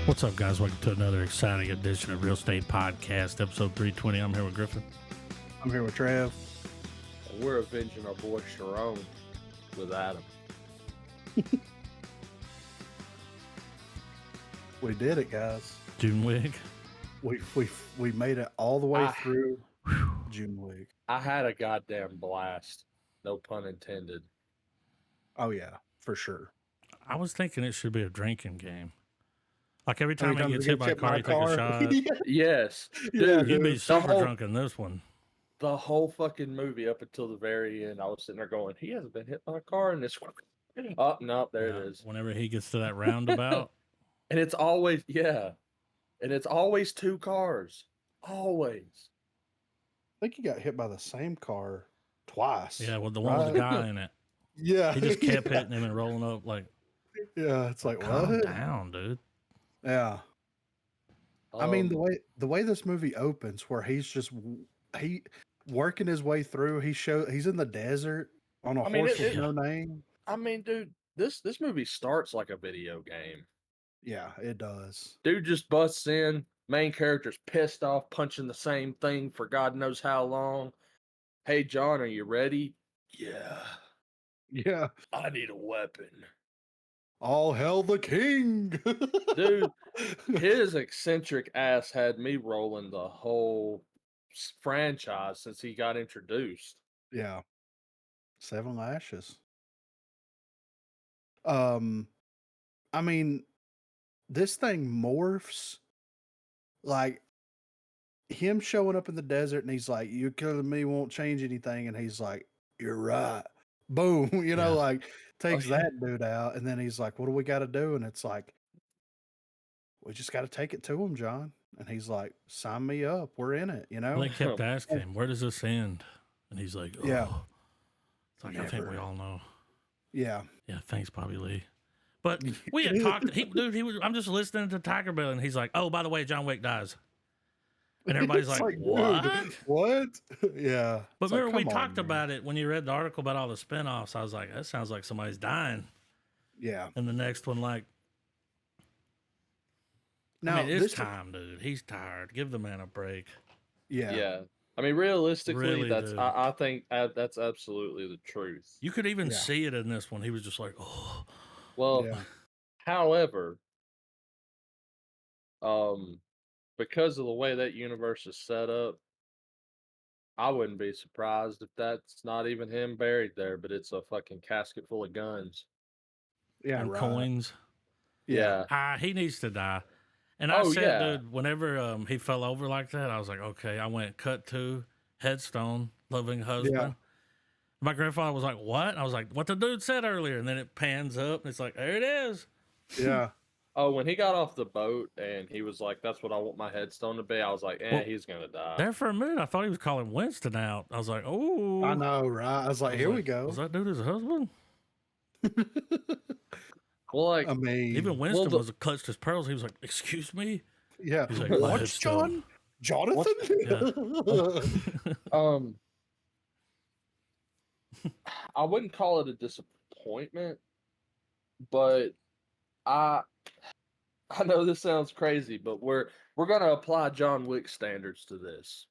What's up, guys? Welcome to another exciting edition of Real Estate Podcast, episode 320. I'm here with Griffin. I'm here with Trav. And we're avenging our boy Sharon with Adam. We did it, guys. June Wick. We made it all the way through June week. I had a goddamn blast. No pun intended. Oh yeah, for sure. I was thinking it should be a drinking game. Like every time he gets he hit by a car, you take a shot. Yes. Yeah, You'd be super drunk in this one. The whole fucking movie up until the very end, I was sitting there going, he hasn't been hit by a car in this one. Oh, no, there it is. Whenever he gets to that roundabout. And it's always, and it's always two cars. Always. I think he got hit by the same car twice. Yeah, well, the one with the guy in it. Yeah. He just kept hitting him and rolling up like, yeah, it's like, calm what? down, dude. Yeah. I mean, the way this movie opens, where he's just working his way through. He's in the desert on a horse with no name. I mean, dude, this movie starts like a video game. Yeah, it does. Dude just busts in. Main character's pissed off, punching the same thing for God knows how long. Hey, John, are you ready? Yeah. Yeah. I need a weapon. All hail the king. Dude, his eccentric ass had me rolling the whole franchise since he got introduced. Yeah. 7 lashes. I mean, this thing morphs like him showing up in the desert and he's like, you killing me won't change anything. And he's like, you're right. Boom. Like takes that dude out. And then he's like, what do we got to do? And it's like, we just got to take it to him, John. And he's like, sign me up. We're in it, Well, they kept asking him, where does this end? And he's like, oh. Yeah. It's like, I think we all know. Yeah. Yeah, thanks, Bobby Lee. But we had talked. I'm just listening to Tiger Bill, and he's like, "Oh, by the way, John Wick dies," and everybody's like, "What? Dude, what?" Yeah. But remember, we talked about it when you read the article about all the spinoffs. I was like, "That sounds like somebody's dying." Yeah. And the next one, like, now, I mean, it's time, dude. He's tired. Give the man a break. Yeah. Yeah. I mean, realistically, Really, I think that's absolutely the truth. You could even see it in this one. He was just like, "Oh." Well, Yeah. however, because of the way that universe is set up, I wouldn't be surprised if that's not even him buried there, but it's a fucking casket full of guns. Yeah. And right. coins. Yeah. He needs to die. And I said, dude, whenever he fell over like that, I was like, okay. I went cut to headstone, loving husband. Yeah. My grandfather was like, what? I was like, what the dude said earlier. And then it pans up and it's like, there it is. Yeah. Oh, when he got off the boat and he was like, that's what I want my headstone to be, I was like, he's going to die. There for a minute, I thought he was calling Winston out. I was like, oh. I know, right? I was like, here we go. Was that dude his husband? Well, like, I mean, even Winston was clutched his pearls. He was like, excuse me? Yeah. He's like, what, John? Jonathan? Yeah. I wouldn't call it a disappointment, but I know this sounds crazy, but we're gonna apply John Wick standards to this.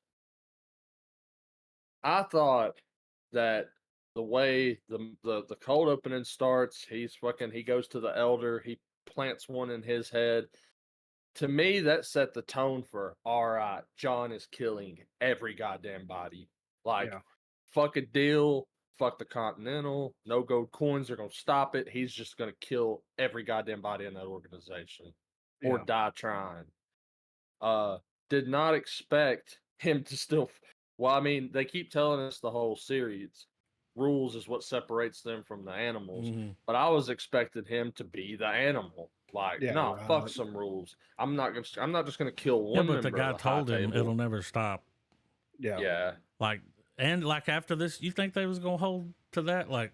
I thought that the way the cold opening starts, he goes to the elder, he plants one in his head. To me, that set the tone for, all right, John is killing every goddamn body. Like, fuck a deal. Fuck the Continental. No gold coins are going to stop it. He's just going to kill every goddamn body in that organization. Or die trying. Did not expect him to still... Well, I mean, they keep telling us the whole series. Rules is what separates them from the animals. Mm-hmm. But I was expecting him to be the animal. Like, fuck some rules. I'm not just going to kill one member. But the guy told him it'll never stop. Yeah. Yeah. And after this, you think they was gonna hold to that? Like,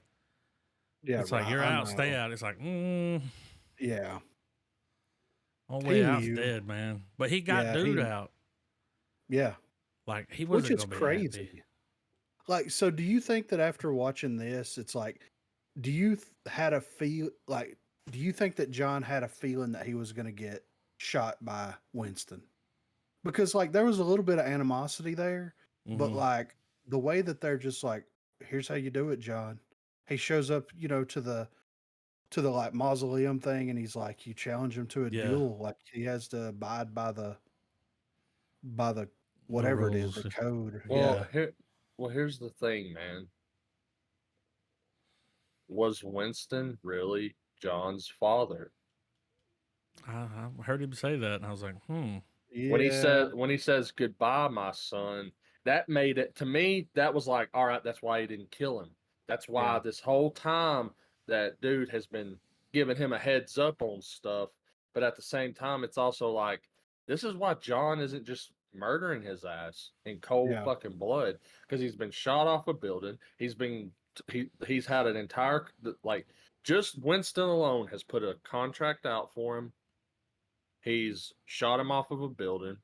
it's like you're out, stay out. It's like, yeah. Only way out's dead, man. But he got dude out. Yeah. Like he wasn't. Which is crazy. Happy. Like, so do you think that after watching this, it's like, do you think that John had a feeling that he was gonna get shot by Winston. Because like there was a little bit of animosity there, but Mhm. like the way that they're just like, here's how you do it, John. He shows up, to the like mausoleum thing, and he's like, you challenge him to a Yeah. duel, like he has to abide by the The whatever it is, rules. the code. Well, Yeah. here's the thing, man. Was Winston really John's father? I heard him say that, and I was like, Yeah. When he says goodbye, my son, that made it to me. That was like, all right, that's why he didn't kill him. That's why Yeah. this whole time that dude has been giving him a heads up on stuff. But at the same time, it's also like this is why John isn't just murdering his ass in cold Yeah. fucking blood because he's been shot off a building. He's had an entire like just Winston alone has put a contract out for him. He's shot him off of a building,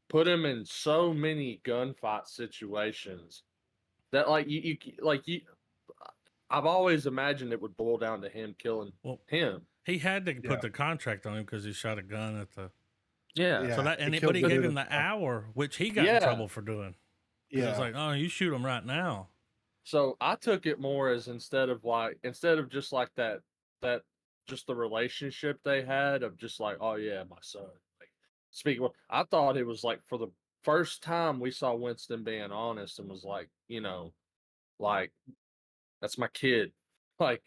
put him in so many gunfight situations that I've always imagined it would boil down to him killing well, him. he had to Yeah. put the contract on him because he shot a gun at the. Yeah. So Yeah. that, and He but he killed the gave dude him at the hour, which he got in Yeah. trouble for doing. Because it's Yeah. like, oh, you shoot him right now. So I took it more as instead of just like that just the relationship they had of just like, oh yeah, my son. Like speaking of, I thought it was like for the first time we saw Winston being honest and was like, like that's my kid. Like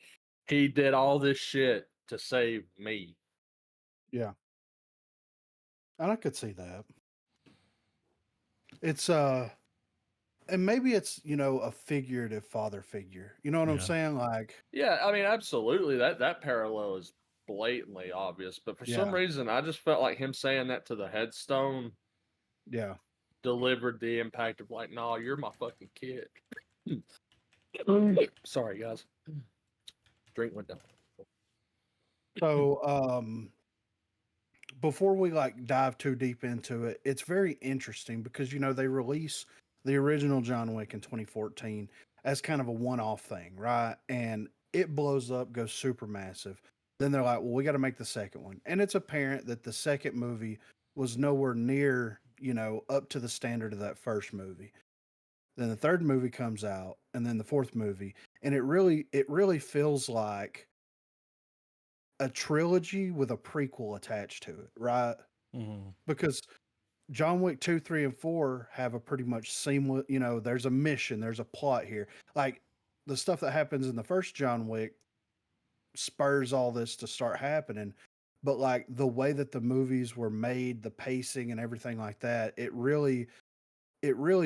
he did all this shit to save me. Yeah. And I could see that. It's and maybe it's, a figurative father figure. You know what I'm Yeah. saying? Like, Yeah, I mean, absolutely. That parallel is blatantly obvious, but for some yeah. reason, I just felt like him saying that to the headstone Yeah. delivered the impact of like, "Nah, you're my fucking kid." Sorry, guys. Drink went down. So, before we like dive too deep into it, it's very interesting because they release the original John Wick in 2014 as kind of a one-off thing, right? And it blows up, goes super massive. Then they're like, "Well, we got to make the second one." And it's apparent that the second movie was nowhere near, up to the standard of that first movie. Then the third movie comes out, and then the fourth movie, and it really feels like a trilogy with a prequel attached to it, right? Mm-hmm. Because John Wick 2, 3, and 4 have a pretty much seamless, there's a mission, there's a plot here. Like the stuff that happens in the first John Wick spurs all this to start happening. But like the way that the movies were made, the pacing and everything like that, it really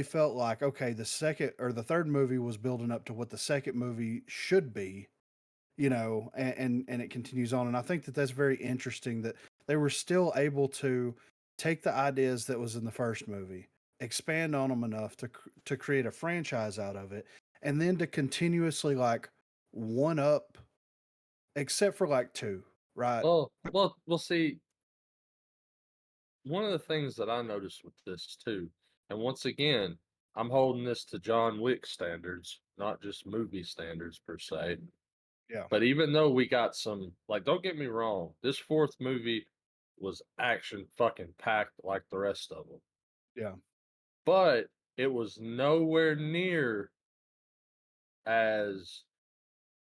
felt like, okay, the second or the third movie was building up to what the second movie should be, and it continues on. And I think that that's very interesting that they were still able to take the ideas that was in the first movie, expand on them enough to create a franchise out of it, and then to continuously like one up, except for like two, right? Well. See, one of the things that I noticed with this too, and once again, I'm holding this to John Wick standards, not just movie standards per se. Yeah, But even though we got some, like, don't get me wrong, this fourth movie was action fucking packed like the rest of them. yeah, But it was nowhere near as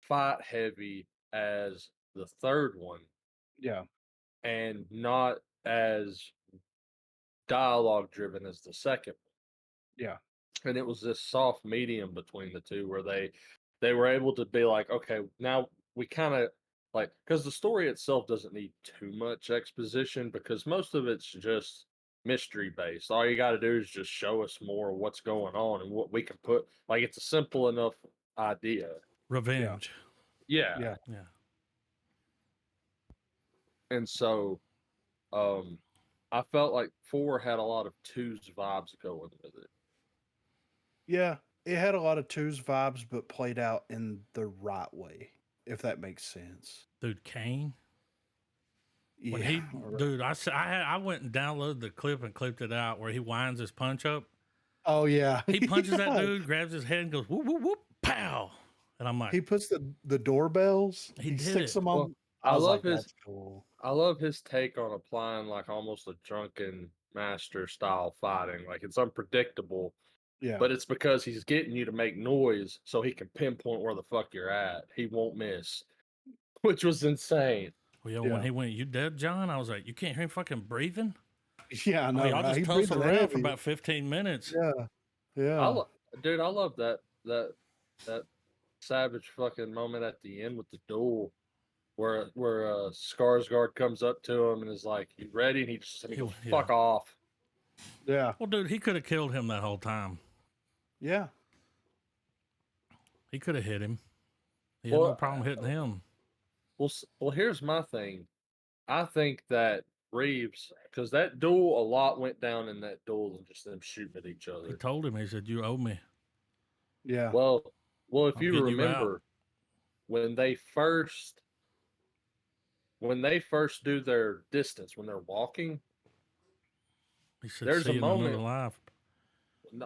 fight heavy as the third one yeah, and not as dialogue driven as the second yeah, one. And it was this soft medium between the two where they were able to be like, okay, now we kind of like because the story itself doesn't need too much exposition because most of it's just mystery based. All you got to do is just show us more of what's going on and what we can put. Like it's a simple enough idea. Revenge. Yeah, yeah. Yeah. and so I felt like four had a lot of twos vibes going with it. Yeah, it had a lot of twos vibes, but played out in the right way, if that makes sense. Dude, Kane. When Yeah, he, dude, I went and downloaded the clip and clipped it out where he winds his punch up. oh yeah, He punches that Yeah. dude, grabs his head, and goes whoop whoop whoop, pow. And I'm like, He puts the doorbells. He did sticks it. them on. Well, I was love like, his that's cool. I love his take on applying like almost a drunken master style fighting. Like it's unpredictable, Yeah. but it's because he's getting you to make noise so he can pinpoint where the fuck you're at. He won't miss, which was insane. Well, yo, when Yeah. he went, "You dead, John?" I was like, "You can't hear him fucking breathing." Yeah, I I know, mean, y'all right? just He breathed tussled around for heavy. about 15 minutes. Yeah. I Yeah. dude, I love that savage fucking moment at the end with the duel where Skarsgård comes up to him and is like, "You ready?" And he goes, Yeah. "Fuck off." Yeah. Well, dude, he could have killed him that whole time. Yeah. He could have hit him. He had no problem hitting him. Well, here's my thing. I think that Reeves, because that duel, a lot went down in that duel than just them shooting at each He other. told him, he said, "You owe me. Yeah. Well, if I'm you getting you out." remember, when they first do their distance, when they're walking, He said, there's "See a you in another moment. life."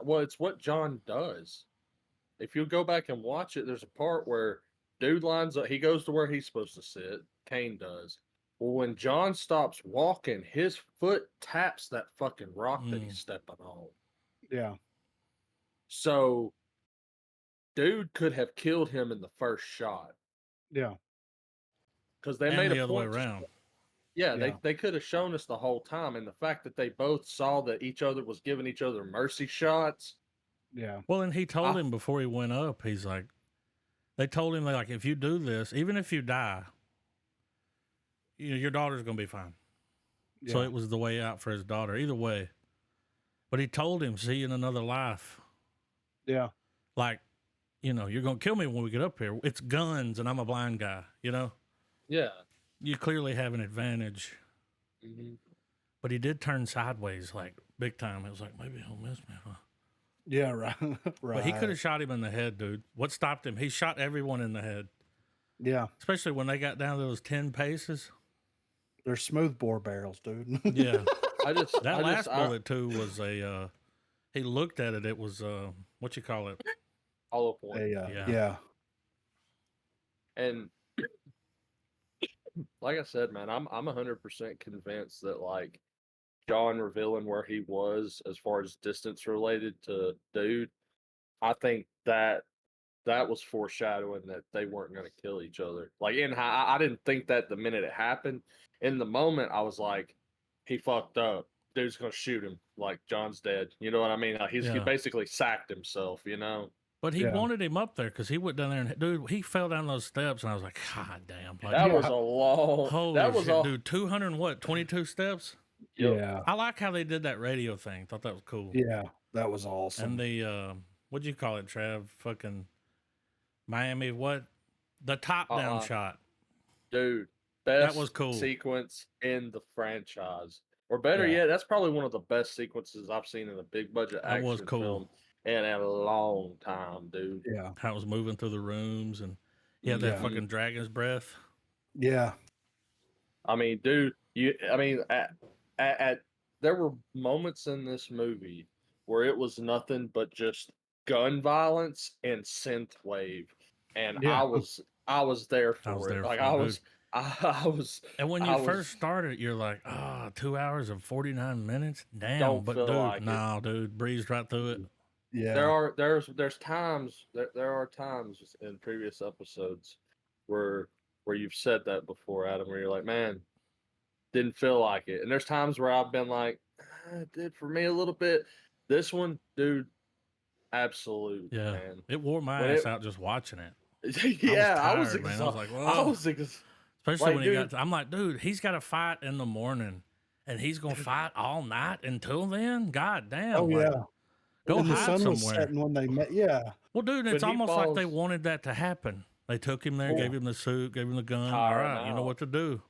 Well, it's what John does. If you go back and watch it, there's a part where dude lines up. He goes to where he's supposed to sit. Kane does. Well, when John stops walking, his foot taps that fucking rock that he's stepping on. Yeah. So, dude could have killed him in the first shot Yeah. because they And made the a other way point. around. Yeah, Yeah. they could have shown us the whole time, and the fact that they both saw that each other was giving each other mercy shots. Yeah. Well, and he told him before he went up, he's like, they told him, like, if you do this, even if you die, your daughter's going to be fine. Yeah. So it was the way out for his daughter, either way. But he told him, see you in another life. Yeah. Like, you're going to kill me when we get up here. It's guns and I'm a blind guy, Yeah. You clearly have an advantage. Mm-hmm. But he did turn sideways, like, big time. It was like, maybe he'll miss me, huh? Yeah, right. Right. But he could have shot him in the head, dude. What stopped him? He shot everyone in the head. Yeah. Especially when they got down to those 10 paces. They're smooth bore barrels, dude. Yeah. That last bullet, too, was he looked at it. It was, what you call it? hollow point. Yeah. And like I said, man, I'm 100% convinced that like John revealing where he was as far as distance related to dude, I think that was foreshadowing that they weren't going to kill each other. Like I didn't think that the minute it happened. In the moment, I was like, he fucked up. Dude's going to shoot him. Like John's dead. You know what I mean? Like he basically sacked himself. But he wanted him up there because he went down there and, dude, he fell down those steps and I was like, God damn. Like, that was a long. Holy that was shit, dude. 22 steps? Yeah. I like how they did that radio thing. Thought that was cool. Yeah. That was awesome. And the, what'd you call it, Trav? Fucking Miami, what? The top down shot. Dude, best that was cool. sequence in the franchise. Or better yet, that's probably one of the best sequences I've seen in a big budget action film in a long time, dude. Yeah. How it was moving through the rooms and he had that fucking dragon's breath. Yeah. I mean, dude, there were moments in this movie where it was nothing but just gun violence and synth wave. And I was there for it. Like I was. And when you first started, you're like, 2 hours and 49 minutes. Damn, but dude, like dude, breezed right through it. Yeah. There's times there are times in previous episodes where you've said that before, Adam, where you're like, man, didn't feel like it. And there's times where I've been like, it did for me a little bit. This one, dude, absolute. Yeah, man. It wore my ass out just watching it. I was exhausted, man. I was like, whoa. I was especially when he got. I'm like, dude, he's got to fight in the morning, and he's gonna fight all night until then. God damn. Oh yeah. Go and hide the sun somewhere. was setting when they met. Yeah. Well, dude, it's almost like they wanted that to happen. They took him there, gave him the suit, gave him the gun. All right, you know what to do.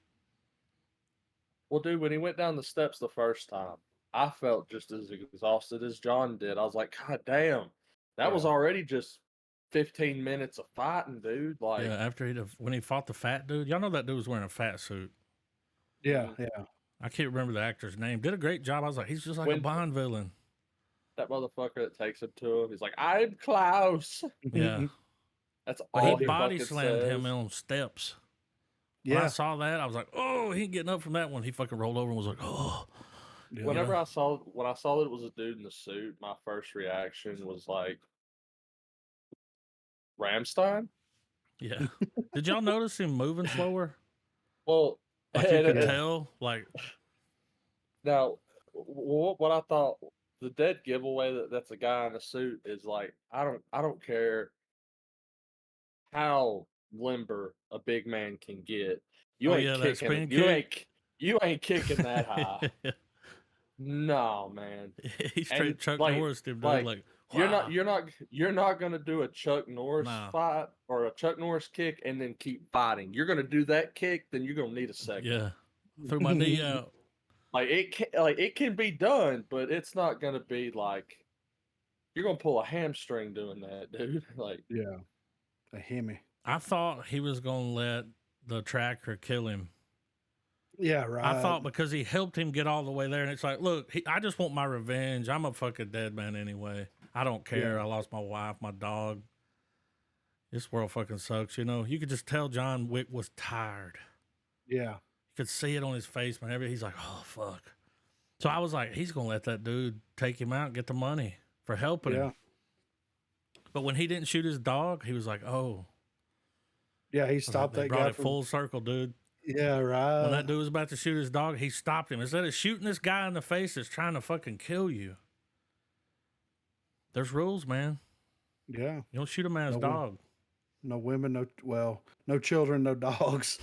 Well, dude, when he went down the steps the first time, I felt just as exhausted as John did. I was like, God damn, that was already just 15 minutes of fighting, dude. Like, yeah, after when he fought the fat dude, y'all know that dude was wearing a fat suit. Yeah, yeah. I can't remember the actor's name. Did a great job. I was like, he's just like a Bond villain. That motherfucker that takes him to him, he's like, I'm Klaus. Yeah. That's but all he body fucking slammed says. him on steps. When I Yeah. saw that, I was like, oh, he ain't getting up from that one. He fucking rolled over and was like, oh. Yeah. Whenever I saw that it was a dude in the suit, my first reaction was like, Ramstein. Yeah. Did y'all notice him moving slower? Well, Like you could Yeah. tell. Like, now, what I thought the dead giveaway that's a guy in a suit is like, I don't care how limber a big man can get. You oh ain't yeah, that kicking spin it. kick. You ain't kicking that high. No, man. He straight And Chuck Norris him, dude. Like, you're wow. not gonna do a Chuck Norris Nah. fight or a Chuck Norris kick and then keep fighting. You're gonna do that kick, then you're gonna need a second. Yeah. Threw my knee out. Like it can be done, but it's not gonna be like you're gonna pull a hamstring doing that, dude. Like, Yeah. A Hemi. I thought he was gonna let the tracker kill him. Yeah, right. I thought because he helped him get all the way there, and it's like, look, I just want my revenge. I'm a fucking dead man anyway. I don't care. Yeah. I lost my wife, my dog. This world fucking sucks, you know. You could just tell John Wick was tired. Yeah. You could see it on his face whenever he's like, oh fuck. So I was like, he's gonna let that dude take him out and get the money for helping Yeah. him. But when he didn't shoot his dog, he was like, oh. Yeah, he I was like, stopped they that brought guy it full circle, dude. Yeah, right. When that dude was about to shoot his dog, he stopped him. Instead of shooting this guy in the face that's trying to fucking kill you. There's rules, man. Yeah. You don't shoot a man's No dog. No women, no children, no dogs.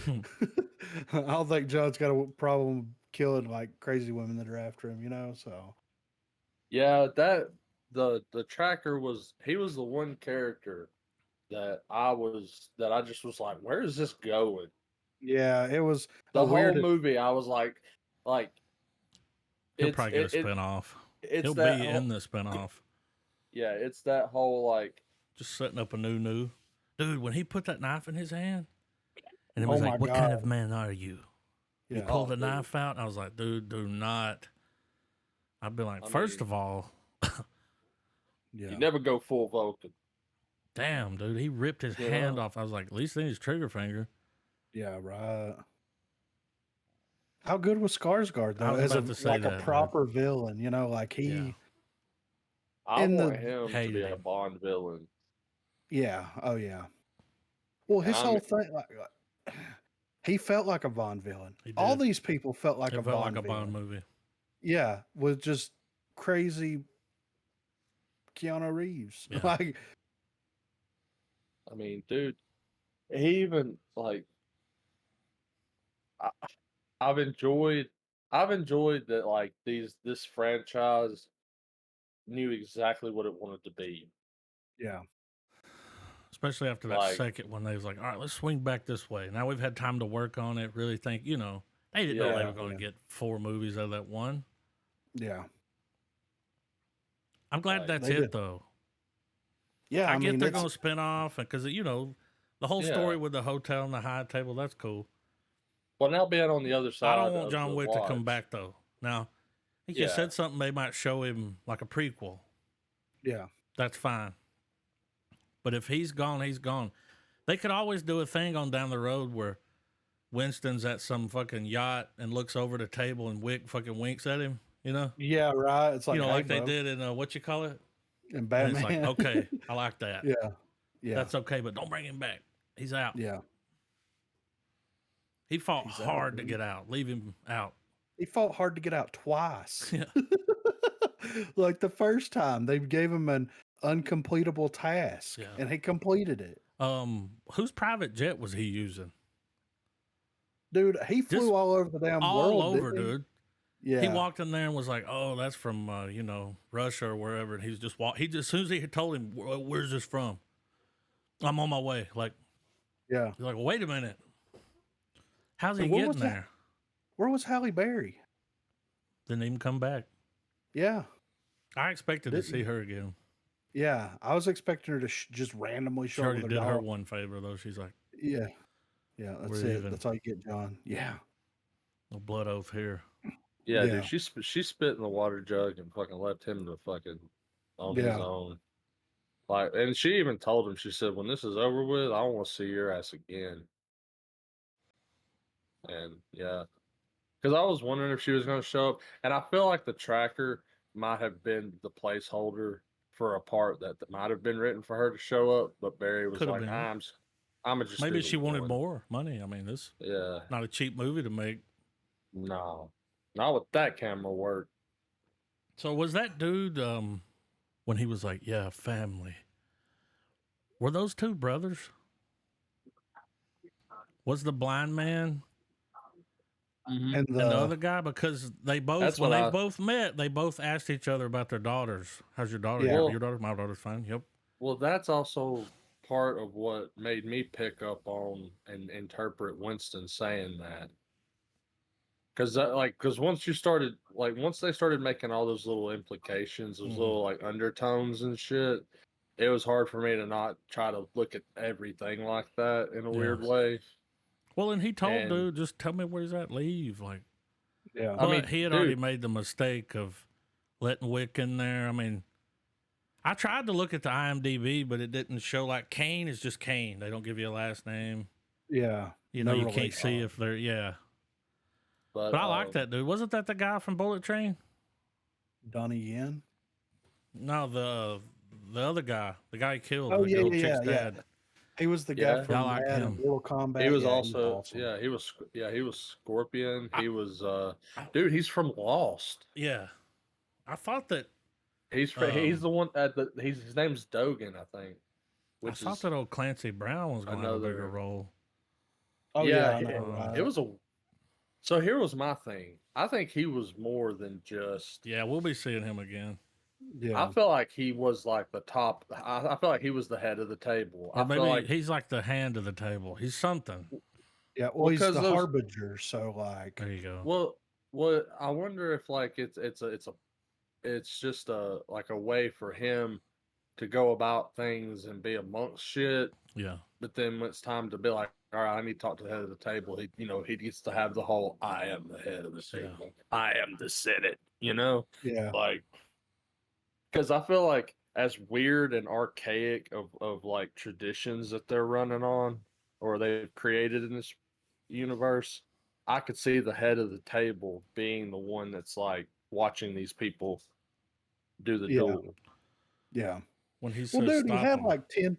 I don't think John's got a problem killing like crazy women that are after him, you know. So yeah, that the tracker was he was the one character that I just was like, where is this going? yeah, it was The a whole weird. movie, I was like He'll it's probably get a spinoff. it's He'll that be whole, in the spinoff. yeah, it's that whole like Just setting up a new. Dude, when he put that knife in his hand, and it Oh was my like, what kind God. of man are you? He Yeah. pulled Oh, the dude. knife out, and I was like, dude, do not. I'd be like, I first mean- of all, Yeah. you never go full Vulcan. damn, dude, he ripped his Yeah. hand off. I was like, at least in his trigger finger. Yeah, right. How good was Skarsgård I though, was as about to say like that, a dude. proper villain? You know, like he. Yeah. I In the- want him to Hated be a him. Bond villain. Yeah. Oh yeah. Well, his And whole thing, he felt like a Bond villain. He All did. these people felt like It a felt Bond like a villain. Bond movie. Yeah, with just crazy Keanu Reeves. Yeah. Like, I mean, dude, he even like I've enjoyed that like this franchise knew exactly what it wanted to be. yeah, Especially after that Like- second one, they was like, all right, let's swing back this way. Now we've had time to work on it, really think, you know, they didn't know they Yeah. were going to get 4 movies out of that one. yeah, I'm glad Like, that's they it, did. though. yeah. I get mean, they're it's- going to spin off because, you know, the whole Yeah. story with the hotel and the high table, that's cool. Well, now being on the other side, I don't want of John the Wick to come watch, back, though. Now, he Yeah. just said something they might show him like a prequel. yeah, That's fine. But if he's gone, he's gone. They could always do a thing on down the road where Winston's at some fucking yacht and looks over the table and Wick fucking winks at him, you know? yeah, right. It's like, you know, hey, like they bro, did in what you call it? in And Batman. it's like, okay, I like that. yeah, yeah, That's okay, but don't bring him back. He's out. yeah. He fought He's out, hard to dude. get out. Leave him out. He fought hard to get out twice. Yeah. Like the first time, they gave him an uncompletable task, Yeah. and he completed it. Whose private jet was he using? Dude, he flew Just all over the damn All world. over, didn't he? dude. Yeah, He walked in there and was like, "Oh, that's from you know, Russia or wherever." And he's just He just as soon as he had told him, "Where's this from?" I'm on my way. Like, yeah. he's like, well, "Wait a minute, how's he And what getting was that? there?" Where was Halle Berry? Didn't even come back. Yeah, I expected to Didn't- see her again. yeah. I was expecting her to just randomly She show up already with did her dog. one favor though. She's like, Yeah, yeah. That's We're it. even. That's all you get, John. Yeah, "No blood oath here." Yeah, Yeah. dude, she spit in the water jug and fucking left him to fucking on his Yeah. own. Like, and she even told him, she said, "When this is over with, I don't want to see your ass again." man. Yeah. Because I was wondering if she was going to show up, and I feel like the tracker might have been the placeholder for a part that might have been written for her to show up, but Barry was Could have like, been. I'm just Maybe do she the wanted one." more money. I mean, this Yeah, not a cheap movie to make. no, not with that camera work. So was that dude when he was like, "Yeah, family"? Were those two brothers? Was the blind man Mm-hmm. And and the other guy, because they both, That's when what they I. both met, they both asked each other about their daughters. How's your daughter? Yeah. Yeah, Well, your daughter, my daughter's fine. Yep. well, that's also part of what made me pick up on and interpret Winston saying that. Because once you started, once they started making all those little implications, those Mhm. little like undertones and shit, it was hard for me to not try to look at everything like that in a weird Yeah. way. Well, and he told And dude, just tell me where he's at, leave. Like, Yeah. I but mean, he had already dude, made the mistake of letting Wick in there. I mean, I tried to look at the IMDb, but it didn't show. Like, Kane is just Kane. They don't give you a last name. Yeah. You No know, you can't relation. see if they're, yeah. but But I like that dude. Wasn't that the guy from Bullet Train? Donnie Yen. No, the other guy, the guy he killed, Oh the yeah, old yeah, chick's yeah, yeah. dad. He was the guy Yeah, Yeah, I from liked Mad and him. Mortal Kombat. he was Yeah, he's also awesome. he was Scorpion. I- He was dude. He's from Lost. Yeah, I thought that. He's the one at the his name's Dogan, I think, I which thought is that old Clancy Brown was going to have a bigger another. role. Oh Yeah, yeah, I know, it right? was a. So here was my thing. I think he was more than just. Yeah, we'll be seeing him again. Yeah. I felt like he was like the top. I felt like he was the head of the table. Or I feel maybe like he's like the hand of the table. He's something. Yeah. Well, he's because the those. harbinger, so like There you go. Well, I wonder if like it's just a like a way for him to go about things and be amongst shit. Yeah. But then when it's time to be like, all right, I need to talk to the head of the table. He gets to have the whole "I am the head of the table. I am the Senate." yeah. Like, because I feel like as weird and archaic of like traditions that they're running on or they've created in this universe, I could see the head of the table being the one that's like watching these people do the Yeah. duel. Yeah. When he Well, says dude, stop him.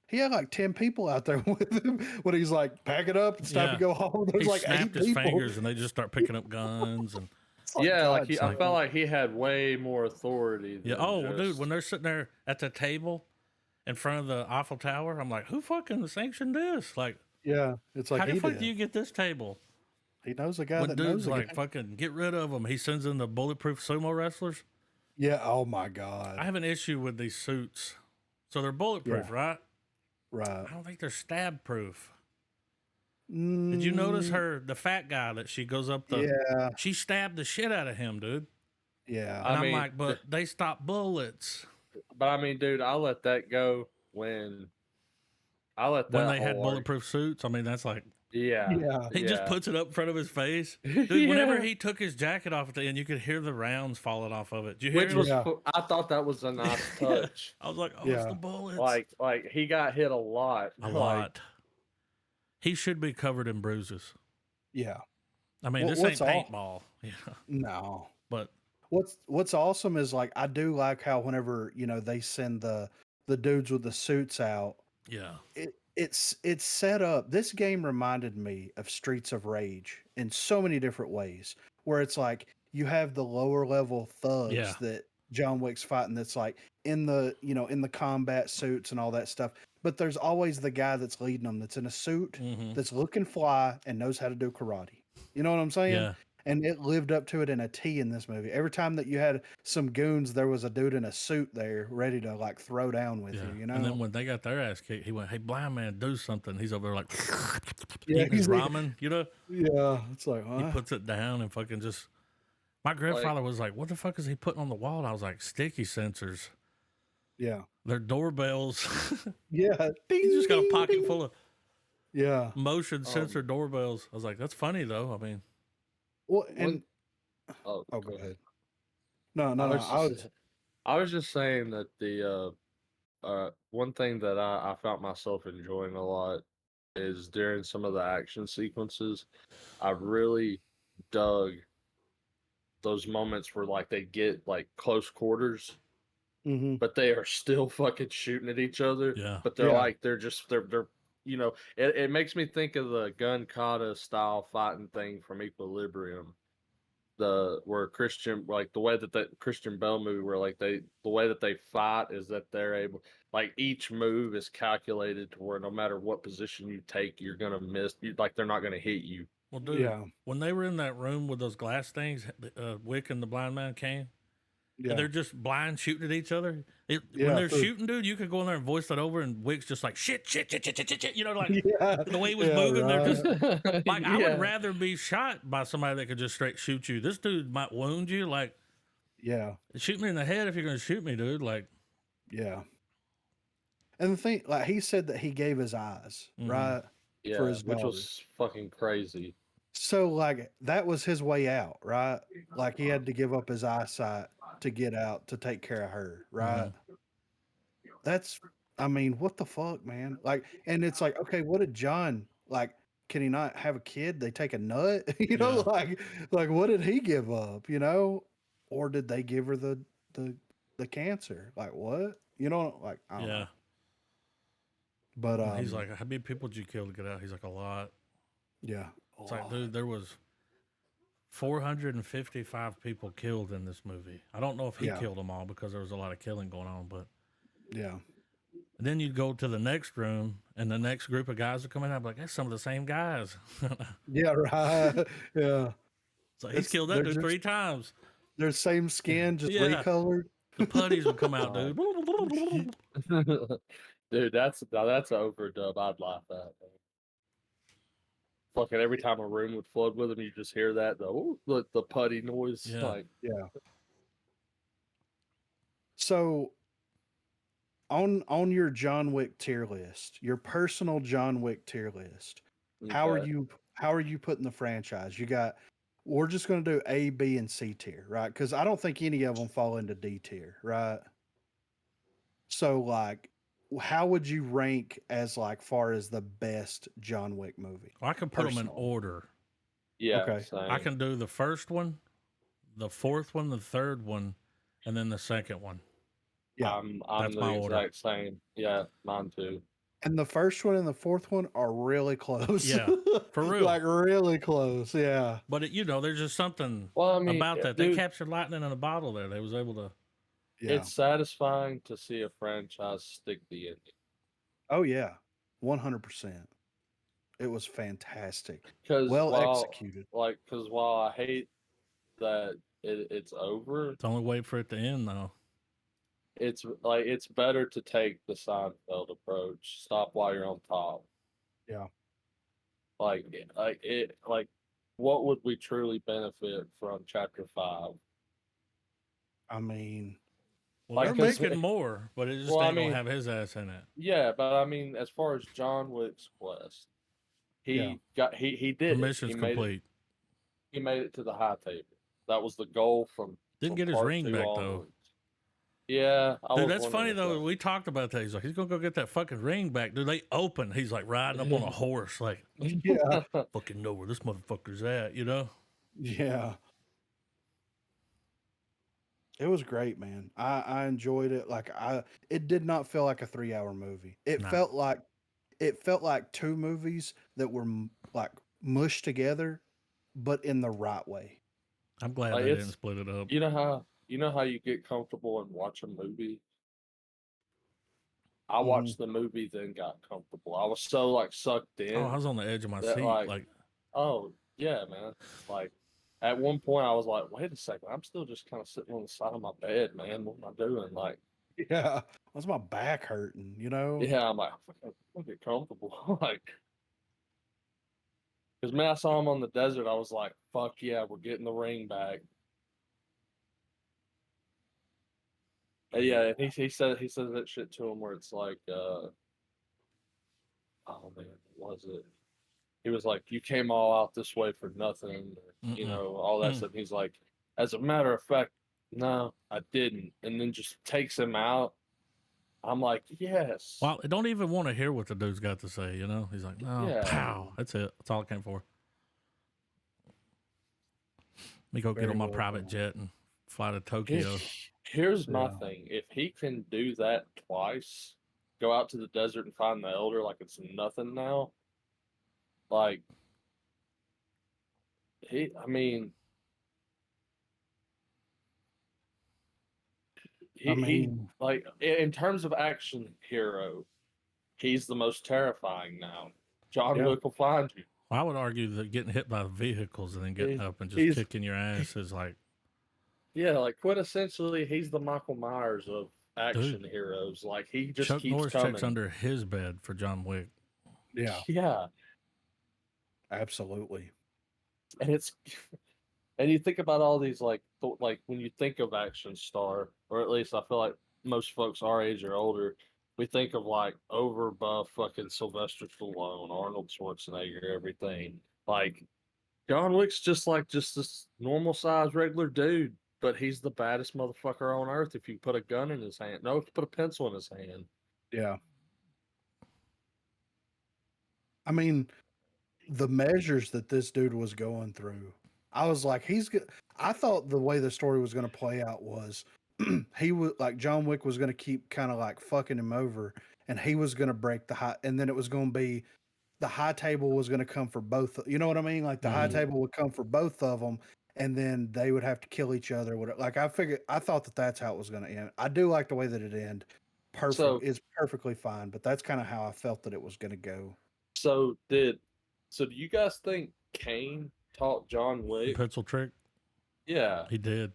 he had like 10 people out there with him when he's like, pack it up, it's time Yeah. to go home. There's He like 8 snapped his people. fingers and they just start picking up guns and It's like, Yeah, God, I son. felt like he had way more authority. yeah. Than Oh, well, dude, just- when they're sitting there at the table in front of the Eiffel Tower, I'm like, who fucking sanctioned this? Like, Yeah, it's like how the he fuck did. do you get this table? He knows a guy When that knows dude's a like, guy. fucking get rid of them. He sends in the bulletproof sumo wrestlers. Yeah. Oh my God. I have an issue with these suits. So they're bulletproof, right? Right. I don't think they're stab proof. Did you notice Mm, her, the fat guy that she goes up the? Yeah. She stabbed the shit out of him, dude. Yeah. And I I'm mean, like, but they stop bullets But I mean, dude, I let that go when when they had bulletproof suits. I mean, that's like Yeah. Yeah. he just yeah. puts it up in front of his face, dude. Whenever Yeah. he took his jacket off at the end, you could hear the rounds falling off of it. Did you hear Which him? was Yeah. I thought that was a nice touch. I was like, oh, it's Yeah. the bullets. like he got hit a lot. a Like, lot. He should be covered in bruises. Yeah. I mean, Well, this ain't what's all- paintball. Yeah, No. but What's awesome is like I do like how whenever they send the dudes with the suits out, yeah, it's set up. This game reminded me of Streets of Rage in so many different ways, where it's like you have the lower level thugs Yeah. that John Wick's fighting. That's like in the in the combat suits and all that stuff. But there's always the guy that's leading them that's in a suit hmm that's looking fly and knows how to do karate. You know what I'm saying? yeah, And it lived up to it in a T in this movie. Every time that you had some goons, there was a dude in a suit there ready to like throw down with yeah. you, you know? And then when they got their ass kicked, he went, "Hey, blind man, do something." He's over there like Yeah, eating his he's like- ramen. You know, yeah, it's like, he huh? puts it down and fucking just. My grandfather was like, "What the fuck is he putting on the wall?" And I was like, "Sticky sensors. Yeah. They're doorbells." Yeah. He's just got a pocket full of Yeah. motion sensor doorbells. I was like, "That's funny though." I mean, Well, and Oh, oh, go ahead. No, no, I no. was, I was just saying that the one thing that I found myself enjoying a lot is during some of the action sequences, I really dug those moments where like they get like close quarters, Mm-hmm. but they are still fucking shooting at each other. Yeah. But they're Yeah. like they're you know, it makes me think of the gun kata style fighting thing from Equilibrium. Where Christian, like the way that Christian Bale movie, where like the way that they fight is that they're able, like each move is calculated to where no matter what position you take, you're gonna miss. Like they're not gonna hit you. Well, dude, Yeah. when they were in that room with those glass things, Wick and the blind man came, and Yeah. they're just blind shooting at each other. When Yeah, they're through- shooting, dude, you could go in there and voice that over, and Wick's just like shit, you know, like Yeah. the way he was Yeah, moving. They're just right. like, I would rather be shot by somebody that could just straight shoot you. This dude might wound you. Like, Yeah. shoot me in the head if you're gonna shoot me, dude. Like, Yeah. And the thing, like he said that he gave his eyes, Mhm. right? Yeah, For his which daughter. was fucking crazy. So like that was his way out, right? Like he had to give up his eyesight to get out to take care of her, right? That's I mean, what the fuck, man? Like, and it's like, okay, what did John like? Can he not have a kid? They take a nut, you know, Yeah. like what did he give up, you know? Or did they give her the cancer? Like what? You know, like I don't yeah. know. But And he's like, how many people did you kill to get out? He's like, a lot. yeah. It's like, dude, there was 455 people killed in this movie. I don't know if he Yeah. killed them all because there was a lot of killing going on, but Yeah. and then you'd go to the next room and the next group of guys would come in. I'd be like, that's some of the same guys. Yeah, right. Yeah. So he's It's- killed that they're dude just- 3 times. Their same skin, just Yeah. recolored. The putties would come out, dude. Dude, that's an overdub. I'd laugh at. Man. Fucking every time a room would flood with them, you just hear that the putty noise. Yeah. Like, So on your John Wick tier list, your personal John Wick tier list, how are okay. you putting the franchise? You got we're just going to do A, B, and C tier, right? Because I don't think any of them fall into D tier, right? So like, how would you rank as like far as the best John Wick movie? I can put them in Personal. order. Yeah, Okay. same. I can do the first one, the fourth one, the third one, and then the second one. Yeah, I'm that's the my order. exact same. Yeah, mine too. And the first one and the fourth one are really close. Yeah, for real. Like really close. Yeah. But there's just something Well, I mean, about that. dude, They captured lightning in a bottle there. They was able to. Yeah. it's satisfying to see a franchise stick the ending. Oh yeah. 100%. It was fantastic. Because Well executed. Because while I hate that it's over, It's the only way for it to end, though. it's like it's better to take the Seinfeld approach. Stop while you're on top. Yeah. Like what would we truly benefit from Chapter 5? I mean, Well, Like, they're 'cause- making more, but it just Well, I ain't mean- gonna have his ass in it. Yeah, but I mean, as far as John Wick's quest, he did The it. mission's He made it. complete. He made it to the high table. That was the goal from. Didn't from get his part ring 2 back though. onwards. Yeah, I Dude, was that's funny wondering if though. that- We talked about that. He's like, he's gonna go get that fucking ring back. Dude, they open. He's like riding up on a horse, like, yeah. fucking know where this motherfucker's at, you know? Yeah. It was great, man. I enjoyed it. Like it did not feel like a 3-hour movie. It No. felt like two movies that were like mushed together, but in the right way. I'm glad Like, they it's- didn't split it up. You know how you get comfortable and watch a movie. I Mhm. watched the movie, then got comfortable. I was so like sucked in. Oh, I was on the edge of my that, seat. like- Like, Oh yeah, man. Like at one point, I was like, "Wait a second, I'm still just kind of sitting on the side of my bed, man. What am I doing?" Like, Yeah. Why's my back hurting, you know? yeah, I'm like, "I'll get comfortable." Like, because man, I saw him on the desert. I was like, "Fuck yeah, we're getting the ring back." And yeah, and he says that shit to him where it's like, oh man, what was it? He was like, "You came all out this way for nothing," you Mm-mm. know, all that Mm. stuff. He's like, "As a matter of fact, no, I didn't," and then just takes him out. I'm like, yes. Well, I don't even want to hear what the dude's got to say. You know, he's like, no, Yeah. pow. That's it. That's all I came for. Let me go get Very on my well private done. jet and fly to Tokyo. Here's my Yeah. thing. If he can do that twice, go out to the desert and find the elder like it's nothing now, like I mean, I he mean, like in terms of action hero, he's the most terrifying now. John Yeah. Wick will find you. I would argue that getting hit by vehicles and then getting up and just He's kicking your ass is like, yeah, like quintessentially, he's the Michael Myers of action dude, heroes. Like he just Chuck keeps Norris checks coming. under his bed for John Wick. yeah, Yeah, absolutely. and it's and you think about all these like when you think of action star, or at least I feel like most folks our age or older, we think of like over buff fucking Sylvester Stallone, Arnold Schwarzenegger, everything. Like John Wick's just this normal sized regular dude, but he's the baddest motherfucker on earth if you put a gun in his hand. No, if you put a pencil in his hand. Yeah. I mean, the measures that this dude was going through, I was like, I thought the way the story was going to play out was he was like John Wick was going to keep kind of like fucking him over, and he was going to break the high, and then it was going to be the high table was going to come for both. You know what I mean? Like the high Mhm. table would come for both of them, and then they would have to kill each other. Like I thought that that's how it was going to end. I do like the way that it ended. So It's perfectly fine, but that's kind of how I felt that it was going to go. so did so do you guys think Kane taught John The Wick? pencil trick, Yeah. he did.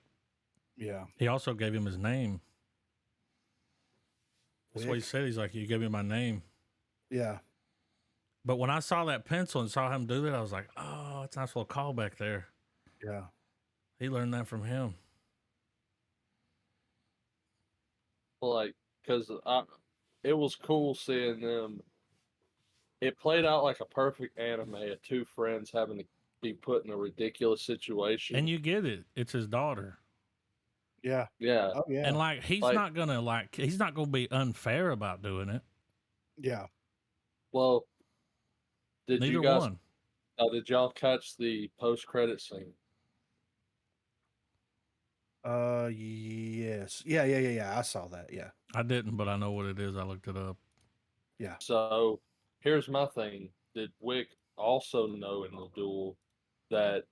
Yeah. He also gave him his name. That's what he Wick. said. He's like, you gave me my name. Yeah. But when I saw that pencil and saw him do that, I was like, oh, it's a nice little callback there. Yeah. He learned that from him. Like, because it was cool seeing them. It played out like a perfect anime of two friends having to be put in a ridiculous situation. And you get it. It's his daughter. Yeah. Yeah, Oh yeah. And like he's Like- not gonna be unfair about doing it. Yeah. well, did Neither you guys? one. Did y'all catch the post-credit scene? Yes. Yeah. I saw that. Yeah. I didn't, but I know what it is. I looked it up. Yeah. So here's my thing: did Wick also know in the duel that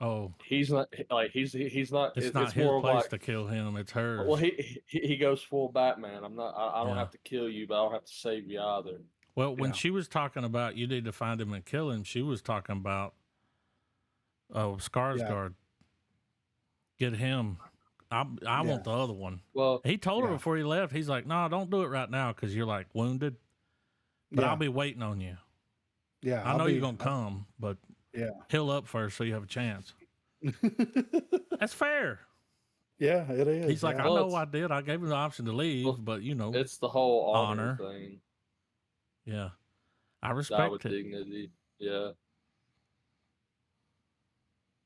Oh, he's not like he's not? it's not his more of place like, to kill him. It's hers. well, he goes full Batman. I'm not. I don't Yeah. have to kill you, but I don't have to save you either. Well, when Yeah. she was talking about you need to find him and kill him, she was talking about Skarsgård. Get him. I want the other one. Well, He told her Yeah. before he left. He's like, "No, don't do it right now because you're like wounded. But Yeah. I'll be waiting on you. Yeah. I know you're gonna come, but Yeah. heal up first so you have a chance." That's fair. Yeah, it is. He's like, yeah. I Well, know it's- I did. I gave him the option to leave, Well, but you know, it's the whole honor Honor. thing. yeah, I Die respect with it. dignity. Yeah.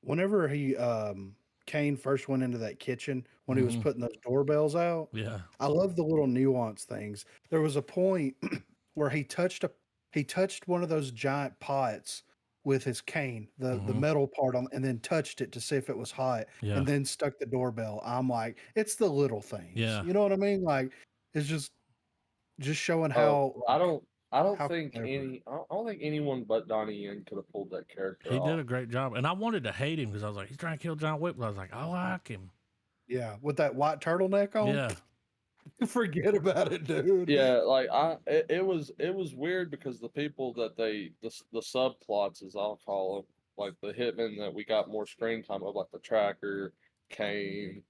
Whenever Kane first went into that kitchen when he was Mhm. putting those doorbells out, Yeah, I love the little nuance things. There was a point where he touched one of those giant pots with his cane, the Mhm. metal part on, and then touched it to see if it was hot, yeah, and then stuck the doorbell. I'm like, it's the little things. Yeah. You know what I mean? Like, it's just showing Oh, how I don't how think clever. I don't think anyone but Donnie Yen could have pulled that character he off. did a great job, and I wanted to hate him because I was like, he's trying to kill John Wick, but I was like, I like him. Yeah, with that white turtleneck on. Yeah, Forget about it, dude. Yeah, like it was weird because the people that the subplots, as I'll call them, like the hitmen that we got more screen time of, like the tracker, Kane,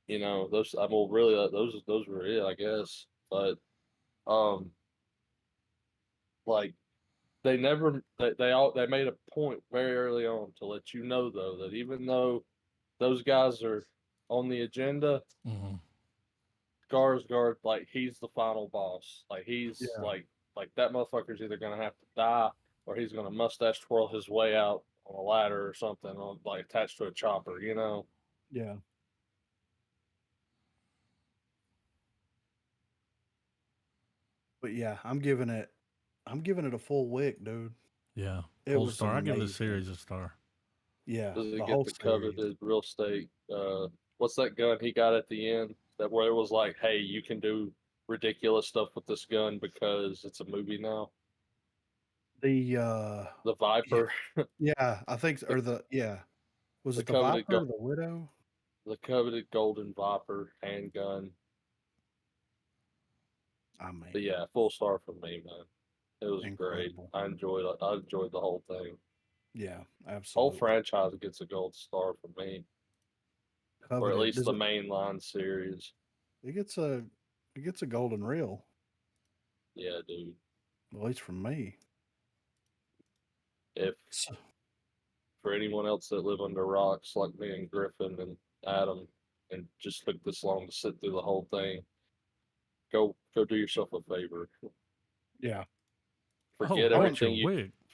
you know, those. I mean, really, those were it, I guess. But like they made a point very early on to let you know though that even though those guys are on the agenda, hmm Skarsgård, like he's the final boss. Like he's Yeah. like that motherfucker's either gonna have to die or he's gonna mustache twirl his way out on a ladder or something, on like attached to a chopper, you know. Yeah. But yeah, I'm giving it a full Wick, dude. Yeah, It full was star. I give the amazing. series a star. Yeah, Does he the get whole the series. coveted real estate? What's that gun he got at the end? That where it was like, hey, you can do ridiculous stuff with this gun because it's a movie now. The The yeah, Viper, yeah, I think the, or the yeah. Was the it the coveted Viper or the Widow? the coveted golden Viper handgun. I But mean, yeah, full star for me, man. It was great. incredible. I enjoyed the whole thing. Yeah, Whole absolutely. franchise gets a gold star for me, or at Coveted. least Does the mainline series. it gets a golden reel, Yeah, dude. at least from me. If So, for anyone else that live under rocks like me and Griffin and Adam, and just took this long to sit through the whole thing, go do yourself a favor. yeah, Oh, Forget I wouldn't. Richard everything you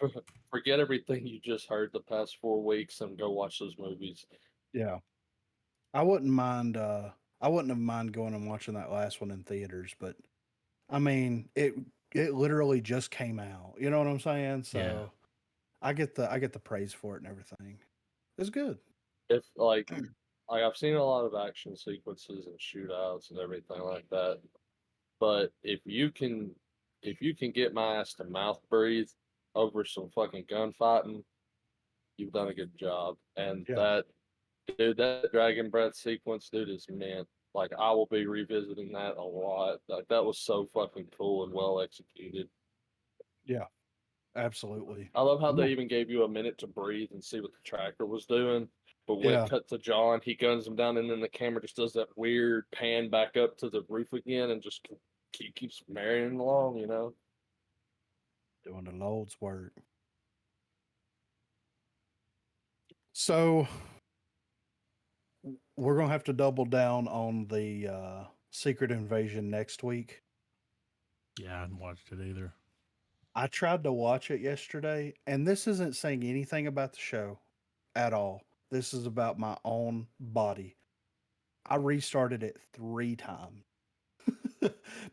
Wick. forget everything you just heard the past 4 weeks and go watch those movies. Yeah, I wouldn't mind. I wouldn't have mind going and watching that last one in theaters, but I mean, it literally just came out. You know what I'm saying? Yeah, So I get the praise for it and everything. It's good. If like I've seen a lot of action sequences and shootouts and everything like that, but if you can get my ass to mouth breathe over some fucking gunfighting, you've done a good job. And Yeah, that dude, that dragon breath sequence, dude, is meant. Like I will be revisiting that a lot. Like that was so fucking cool and well executed. yeah, absolutely. I love how I'm they not, even gave you a minute to breathe and see what the tracker was doing. But when it yeah, cut to John, he guns him down, and then the camera just does that weird pan back up to the roof again, and just keeps marrying along. You know, doing the Lord's work. So we're gonna have to double down on the Secret Invasion next week. yeah, I hadn't watched it either. I tried to watch it yesterday, and this isn't saying anything about the show at all. This is about my own body. I restarted it 3 times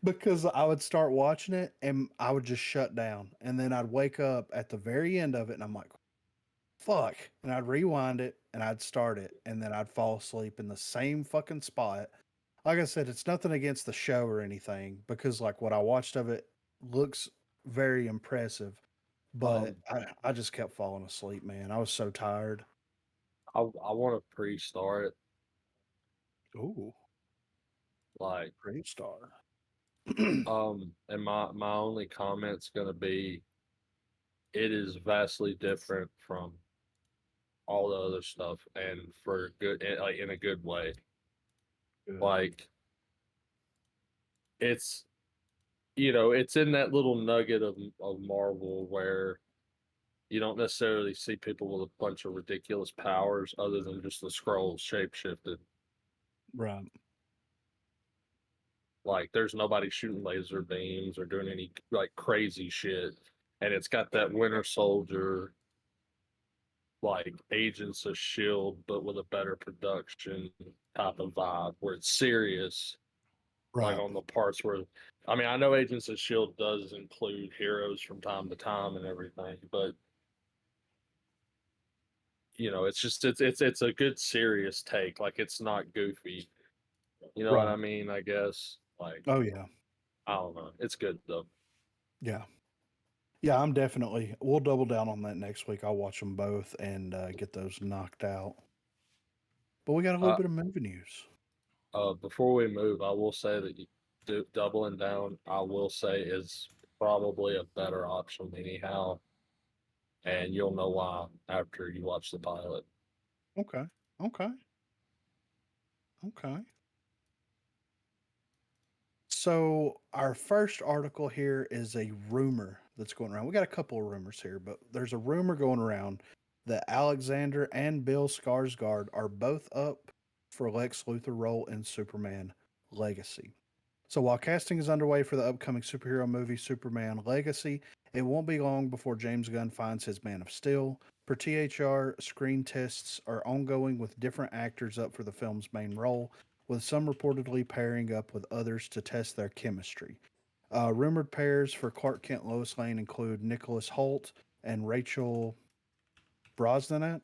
because I would start watching it and I would just shut down. And then I'd wake up at the very end of it and I'm like, fuck. And I'd rewind it and I'd start it. And then I'd fall asleep in the same fucking spot. Like I said, it's nothing against the show or anything because, like, what I watched of it looks very impressive. But um, I just kept falling asleep, man. I was so tired. I want to pre-start Ooh, like great star. and my only comment's gonna be it is vastly different from all the other stuff, and for good, like in a good way. Good. Like it's it's in that little nugget of Marvel where you don't necessarily see people with a bunch of ridiculous powers other than just the scrolls shapeshifted. Right. Like there's nobody shooting laser beams or doing any like crazy shit. And it's got that Winter Soldier like Agents of Shield but with a better production type of vibe where it's serious like Right. on the parts where I mean I know Agents of Shield does include heroes from time to time and everything, but it's just it's a good serious take. Like it's not goofy. You know what Right. I mean? I guess. Like Oh yeah. I don't know. It's good though. Yeah. Yeah, I'm definitely. We'll double down on that next week. I'll watch them both and get those knocked out. But we got a little Uh bit of movie news. before we move, I will say that doubling down, I will say is probably a better option anyhow, and you'll know why after you watch the pilot. Okay. Okay. Okay. So our first article here is a rumor that's going around. We got a couple of rumors here, but there's a rumor going around that Alexander and Bill Skarsgård are both up for Lex Luthor role in Superman Legacy. So while casting is underway for the upcoming superhero movie Superman Legacy, it won't be long before James Gunn finds his Man of Steel. Per THR, screen tests are ongoing with different actors up for the film's main role, with some reportedly pairing up with others to test their chemistry. Rumored pairs for Clark Kent Lois Lane include Nicholas Holt and Rachel Brosnahan,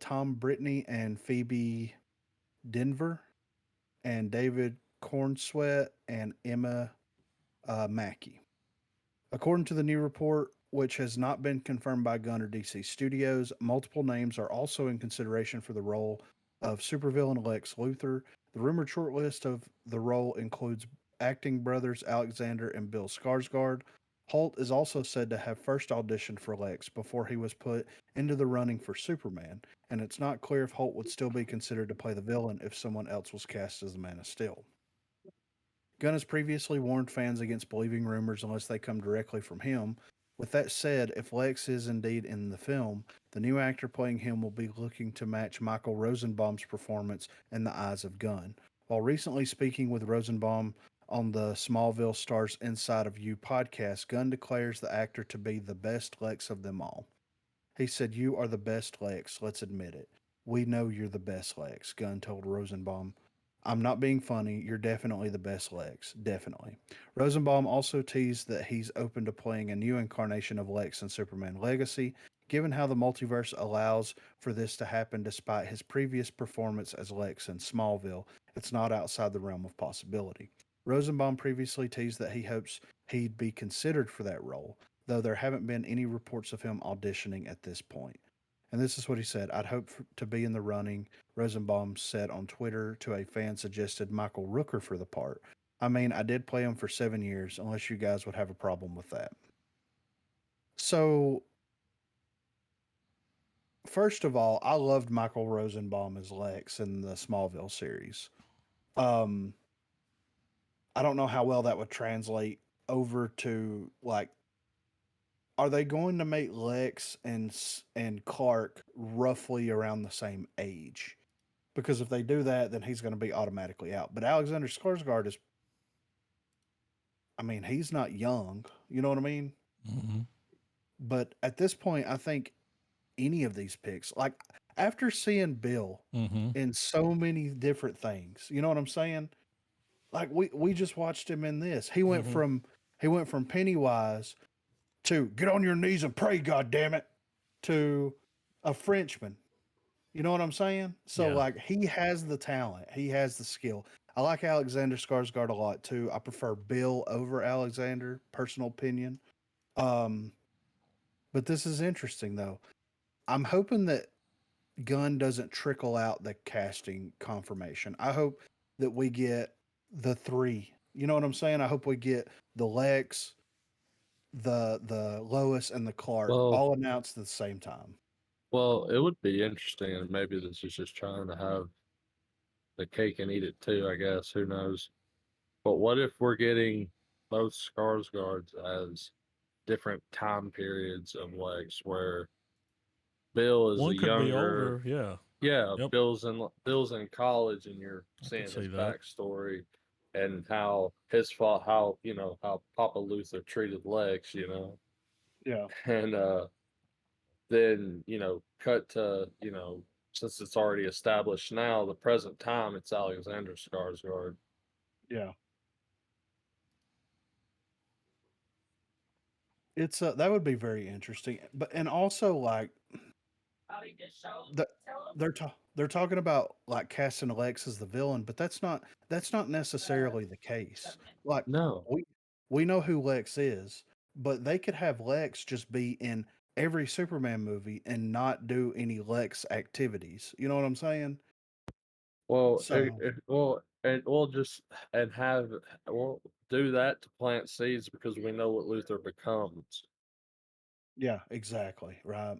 Tom Brittany and Phoebe Denver, and David Cornsweet and Emma Mackey. According to the new report, which has not been confirmed by Gunn or DC Studios, multiple names are also in consideration for the role of supervillain Lex Luthor. The rumored shortlist of the role includes acting brothers Alexander and Bill Skarsgård. Holt is also said to have first auditioned for Lex before he was put into the running for Superman, and it's not clear if Holt would still be considered to play the villain if someone else was cast as the Man of Steel. Gunn has previously warned fans against believing rumors unless they come directly from him. With that said, if Lex is indeed in the film, the new actor playing him will be looking to match Michael Rosenbaum's performance in the eyes of Gunn. While recently speaking with Rosenbaum on the Smallville Stars Inside of You podcast, Gunn declares the actor to be the best Lex of them all. He said, "You are the best Lex, let's admit it. We know you're the best Lex," Gunn told Rosenbaum. "I'm not being funny. You're definitely the best Lex. Definitely." Rosenbaum also teased that he's open to playing a new incarnation of Lex in Superman Legacy, given how the multiverse allows for this to happen despite his previous performance as Lex in Smallville. It's not outside the realm of possibility. Rosenbaum previously teased that he hopes he'd be considered for that role, though there haven't been any reports of him auditioning at this point. And this is what he said: "I'd hope to be in the running." Rosenbaum said on Twitter to a fan suggested Michael Rooker for the part. "I mean, I did play him for 7 years, unless you guys would have a problem with that." So, first of all, I loved Michael Rosenbaum as Lex in the Smallville series. Um, I don't know how well that would translate over to like, are they going to make Lex and Clark roughly around the same age? Because if they do that, then he's going to be automatically out. But Alexander Skarsgård is, I mean, he's not young. You know what I mean? Mm-hmm. But at this point, I think any of these picks, like after seeing Bill Mm-hmm. in so many different things, you know what I'm saying? Like we just watched him in this. Mm-hmm. He went from Pennywise to get on your knees and pray, God damn it, to a Frenchman. You know what I'm saying? So Yeah. like he has the talent, he has the skill. I like Alexander Skarsgård a lot too. I prefer Bill over Alexander, personal opinion. Um, but this is interesting though. I'm hoping that Gunn doesn't trickle out the casting confirmation. I hope that we get the three. You know what I'm saying? I hope we get the Lex, the Lois, and the Clark Well, all announced at the same time. well, it would be interesting, and maybe this is just trying to have the cake and eat it too. I guess who knows? But what if we're getting both Skarsgårds as different time periods of Lex, where Bill is a One could be younger, older. Yeah. yeah, Yep. Bill's in college, and you're I could seeing see his that. backstory and how his fault, how how Papa Luther treated Lex, Yeah. and then cut to since it's already established now, the present time, it's Alexander Skarsgård. Yeah. It's that would be very interesting. But and also like the, they're talking about like casting Alex as the villain, but that's not necessarily the case. Like No, we we know who Lex is, but they could have Lex just be in every Superman movie and not do any Lex activities. You know what I'm saying? well, So and we'll just and have we'll do that to plant seeds because we know what Luther becomes, yeah, exactly. Right.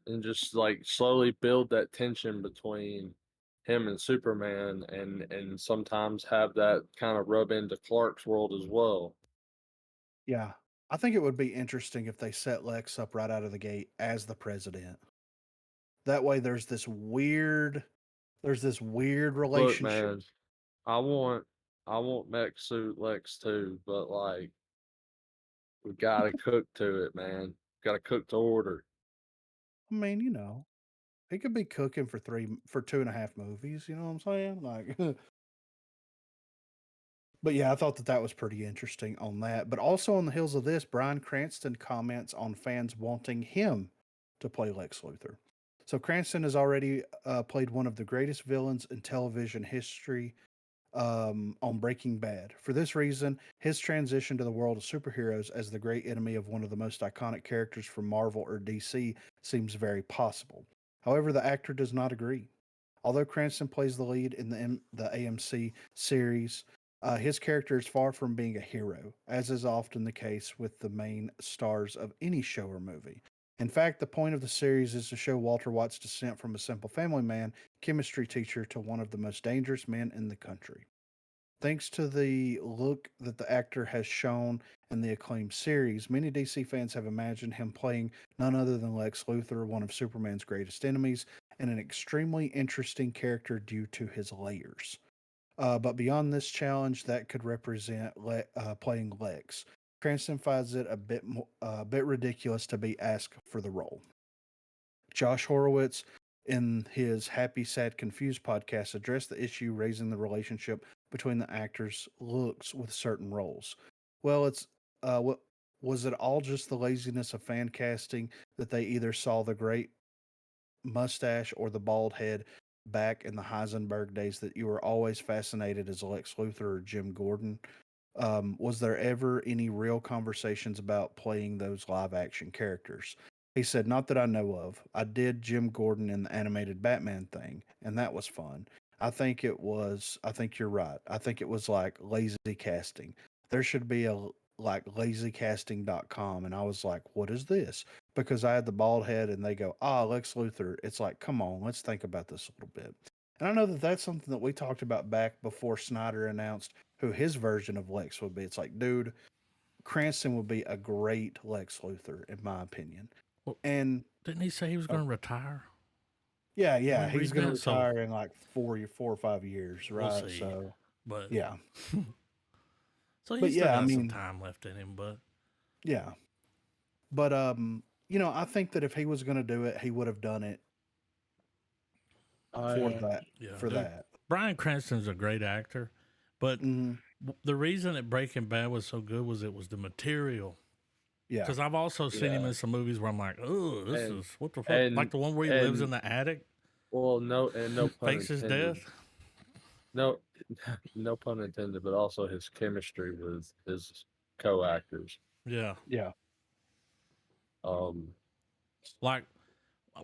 and just like slowly build that tension between him and Superman, and sometimes have that kind of rub into Clark's world as well. Yeah. I think it would be interesting if they set Lex up right out of the gate as the president. That way there's this weird Look, relationship. man, I want I want mech suit Lex too, but like we gotta cook to it, man. Gotta cook to order. I mean, he could be cooking for 2.5 movies, you know what I'm saying? Like But yeah, I thought that was pretty interesting on that. But also on the heels of this, Bryan Cranston comments on fans wanting him to play Lex Luthor. So Cranston has already played one of the greatest villains in television history on Breaking Bad. For this reason, his transition to the world of superheroes as the great enemy of one of the most iconic characters from Marvel or DC seems very possible. However, the actor does not agree. Although Cranston plays the lead in the AMC series, his character is far from being a hero, as is often the case with the main stars of any show or movie. In fact, the point of the series is to show Walter White's descent from a simple family man, chemistry teacher, to one of the most dangerous men in the country. Thanks to the look that the actor has shown in the acclaimed series, many DC fans have imagined him playing none other than Lex Luthor, one of Superman's greatest enemies, and an extremely interesting character due to his layers. But beyond this challenge, that could represent playing Lex. Cranston finds it a bit ridiculous to be asked for the role. Josh Horowitz, in his Happy, Sad, Confused podcast, addressed the issue, raising the relationship between the actors' looks with certain roles. Well, what was it all just the laziness of fan casting that they either saw the great mustache or the bald head back in the Heisenberg days that you were always fascinated as Lex Luthor or Jim Gordon? Was there ever any real conversations about playing those live action characters? He said, not that I know of. I did Jim Gordon in the animated Batman thing, and that was fun. I think you're right. I think it was like lazy casting. There should be a like lazycasting.com. And I was like, what is this? Because I had the bald head and they go, Lex Luthor. It's like, come on, let's think about this a little bit. And I know that that's something that we talked about back before Snyder announced who his version of Lex would be. It's like, dude, Cranston would be a great Lex Luthor, in my opinion. Well, And didn't he say he was oh, going to retire? yeah, Remember he's reading going to that? So retire in like 4 or 5 years, we'll right? see. So, But yeah. so But he's still yeah, I got some mean, time left in him. But yeah. But, I think that if he was going to do it, he would have done it for I that. yeah, For dude, that. Bryan Cranston's a great actor. But Hmm. the reason that Breaking Bad was so good was it was the material. Yeah. Because I've also seen him yeah, in some movies where I'm like, oh, this and is what the fuck? Like and the one where he lives in and the attic, well, no pun fakes his intended. death. No, no pun intended, but also his chemistry with his co-actors. Yeah. Yeah. Um, Like,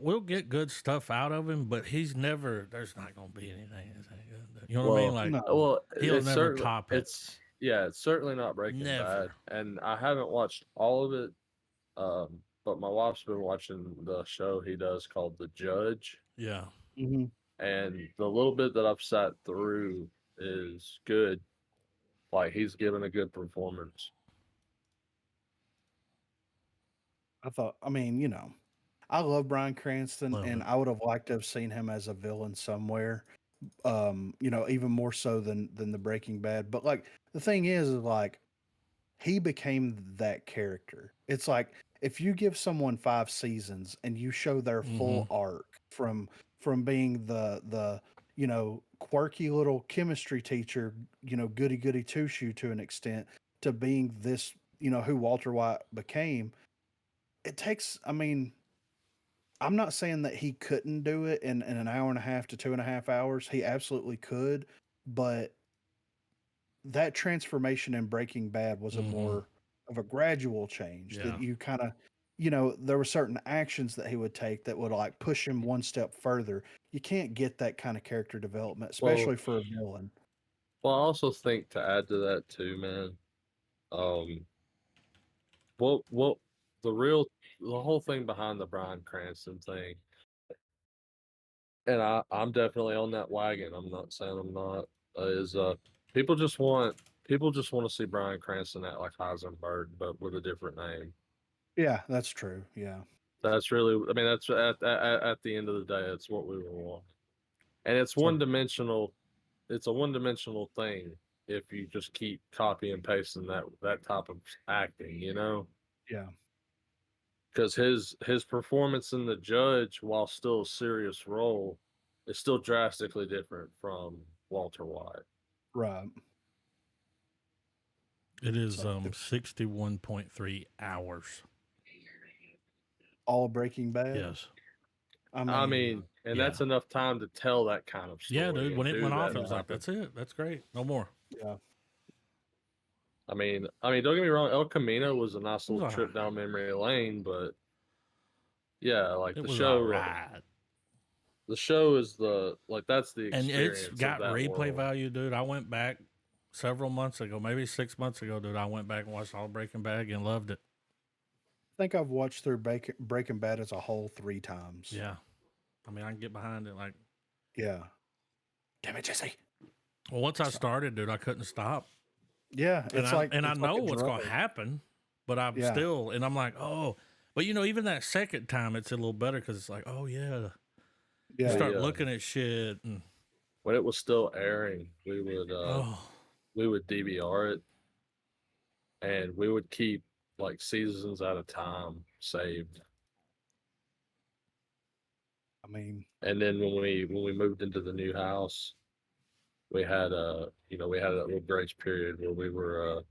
we'll get good stuff out of him, but there's not going to be anything that's that good. You know what I mean? well, Like, No. well, he'll it's never certainly top it. it's certainly not Breaking Bad, Never. and I haven't watched all of it. But my wife's been watching the show he does called The Judge, Yeah. Hmm. and the little bit that I've sat through is good. Like he's given a good performance. I mean, I love Bryan Cranston, Love and it. I would have liked to have seen him as a villain somewhere. Even more so than the Breaking Bad. But like the thing is like he became that character. It's like if you give someone 5 seasons and you show their Mm-hmm. full arc from being the quirky little chemistry teacher, goody goody two shoe to an extent, to being this, who Walter White became. It takes. I mean, I'm not saying that he couldn't do it in an hour and a half to 2.5 hours. He absolutely could, but that transformation in Breaking Bad was a Mm-hmm. more of a gradual change that Yeah. you kind of, there were certain actions that he would take that would like push him one step further. You can't get that kind of character development, Well, especially for a villain. well, I also think to add to that too, man. Um, what the whole thing behind the Bryan Cranston thing, and I'm definitely on that wagon. I'm not saying I'm not. Is people just want people just want to see Bryan Cranston act like Heisenberg, but with a different name. Yeah, that's true. Yeah. That's really, I mean, that's at the end of the day, that's what we want. And it's So, one dimensional. It's a one dimensional thing if you just keep copy and pasting that type of acting, yeah. because his performance in The Judge, while still a serious role, is still drastically different from Walter White. Right. It is So, 61.3 hours. all Breaking Bad. Yes. I mean, and yeah. that's enough time to tell that kind of story. Yeah, dude. When and it do went off, that it was like, type of- that's it. That's great. No more. yeah. I mean, don't get me wrong. El Camino was a nice It was little all trip right. down memory lane, but yeah, like It the was show, all right. the show is that's the And it's experience of got that replay world. value, dude. I went back several months ago, maybe 6 months ago, dude. I went back and watched all Breaking Bad and loved it. I think I've watched through Breaking Bad as a whole 3 times. Yeah. I mean, I can get behind it. Like, Yeah. Damn it, Jesse. well, once I started, dude, I couldn't stop. Yeah, And it's I, like and I it's like know a what's going drug. to happen, but I'm Yeah. still, and I'm like, oh, but you know, even that second time, it's a little better because it's like, oh yeah, you Yeah. start Yeah. looking at shit, and When it was still airing, we would DVR it, and we would keep like seasons at a time saved. I mean, And then when we moved into the new house, we had we had that little grace period where we were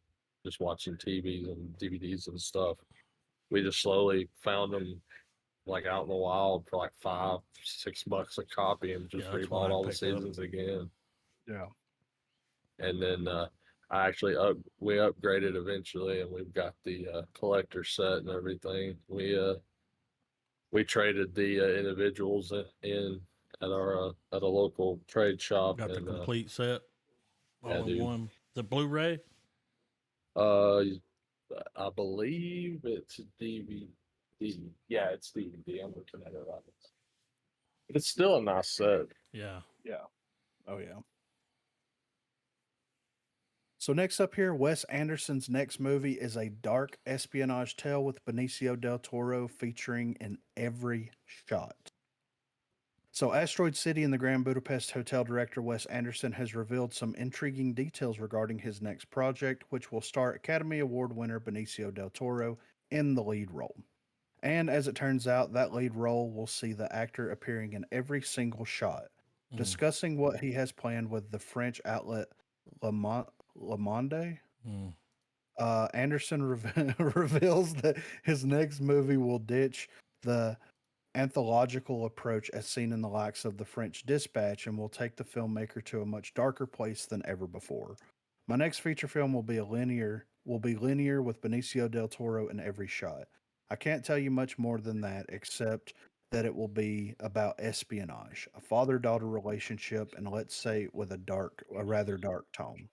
just watching TVs and DVDs and stuff. We just slowly found them like out in the wild for like $5-6 a copy, and just Yeah, that's what rebought I all the picked up. seasons again. yeah. And then I actually we upgraded eventually, and we've got the collector set and everything. We traded the individuals in at our at a local trade shop. Got the and complete set, all yeah, in dude. one. The Blu-ray. I believe it's DVD. Yeah, it's DVD. I'm looking at it right now. But it's still a nice set. Yeah. Yeah. Oh yeah. So next up here, Wes Anderson's next movie is a dark espionage tale with Benicio del Toro featuring in every shot. So Asteroid City and the Grand Budapest Hotel director Wes Anderson has revealed some intriguing details regarding his next project, which will star Academy Award winner Benicio del Toro in the lead role. And as it turns out, that lead role will see the actor appearing in every single shot. Mm. Discussing what he has planned with the French outlet Le Monde, Mm. Anderson reveals that his next movie will ditch the anthological approach as seen in the likes of the French Dispatch and will take the filmmaker to a much darker place than ever before. My next feature film will be linear with Benicio del Toro in every shot. I can't tell you much more than that except that it will be about espionage, a father-daughter relationship, and let's say with a rather dark tone.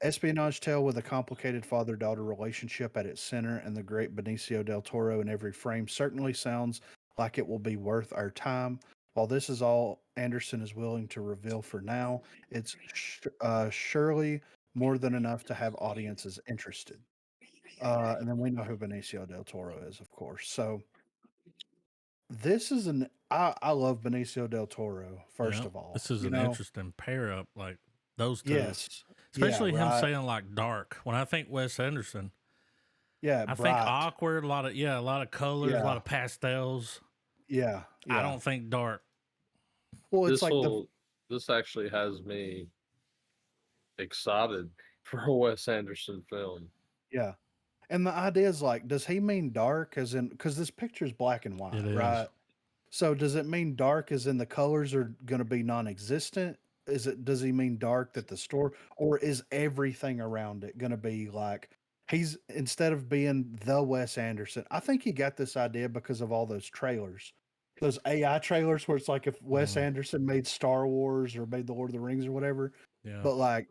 Espionage tale with a complicated father daughter relationship at its center and the great Benicio del Toro in every frame certainly sounds like it will be worth our time. While this is all Anderson is willing to reveal for now, it's surely more than enough to have audiences interested. And then we know who Benicio del Toro is, of course. So this is I love Benicio del Toro, first Yeah. of all. This is You an know, interesting pair up, like those two. yes. Especially Yeah, him right. saying like dark. When I think Wes Anderson, Yeah, I think bright. awkward, a lot of colors, a Yeah. lot of pastels. Yeah, I yeah. don't think dark. Well, it's like This actually has me excited for a Wes Anderson film. yeah. And the idea is like, does he mean dark as in because this picture is black and white, It is. right? So does it mean dark as in the colors are going to be non-existent? Does he mean dark that the store or is everything around it going to be like he's instead of being the Wes Anderson? I think he got this idea because of all those trailers. Those AI trailers where it's like if Wes Anderson made Star Wars or made the Lord of the Rings or whatever. Yeah. But like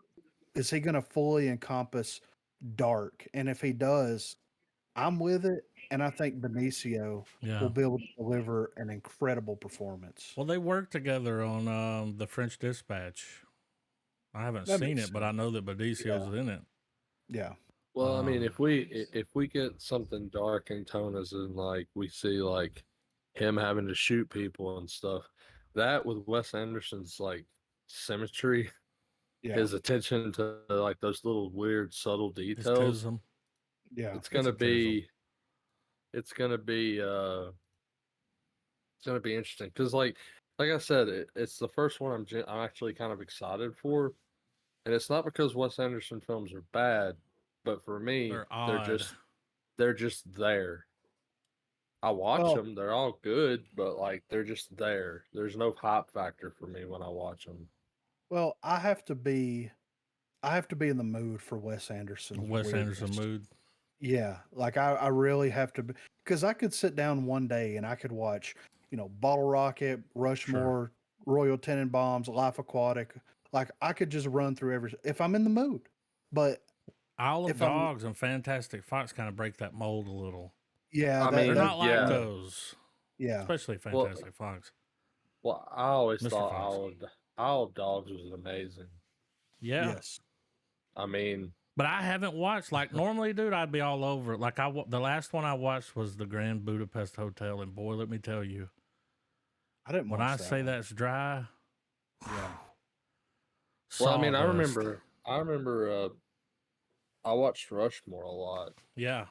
is he going to fully encompass dark? And if he does, I'm with it. And I think Benicio Yeah. will be able to deliver an incredible performance. Well, they worked together on the French Dispatch. I haven't That seen makes it, but I know that Bedicio's in it. Yeah. Well, I mean, if we get something dark in tone, as in like we see like him having to shoot people and stuff, that with Wes Anderson's like symmetry, Yeah. his attention to like those little weird subtle His details, tism. Yeah. it's gonna a tism. it's gonna be it's gonna be interesting because like I said, it's the first one I'm actually kind of excited for, and it's not because Wes Anderson films are bad. but for me, They're they're odd. just there. I watch them; they're all good, but like they're just there. There's no hype factor for me when I watch them. Well, I have to be in the mood for Wes Anderson's Wes Anderson weirdness. mood. Yeah, like I really have to, because I could sit down one day and I could watch, Bottle Rocket, Rushmore, Royal Tenenbaums, Life Aquatic. Like I could just run through every if I'm in the mood. But Isle of if I'm, Dogs and Fantastic Fox kind of break that mold a little. yeah, I that They're mean, not like yeah. those, yeah, especially Well, Fantastic Fox. well, I always Mr. thought Fox. Isle of Dogs was amazing. Yeah. yes, I mean, But I haven't watched, like, normally, dude, I'd be all over it. Like, the last one I watched was the Grand Budapest Hotel. And boy, let me tell you, I didn't when watch I that say one. that's dry, Yeah, well, I mean, sawdust. I remember, I watched Rushmore a lot. Yeah.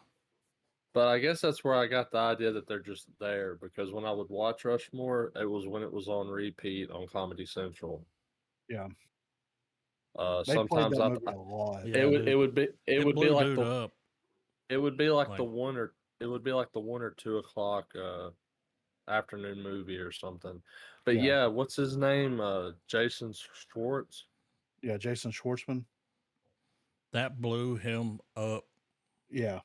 But I guess that's where I got the idea that they're just there because when I would watch Rushmore, it was when it was on repeat on Comedy Central. yeah, they played Sometimes that movie a lot. Yeah, dude. it would be blew like dude up. it would be like Like, it would be like the 1 or 2 o'clock afternoon movie or something. But Yeah. yeah, what's his name? Jason Schwartz. Yeah, Jason Schwartzman. that blew him up. Yeah.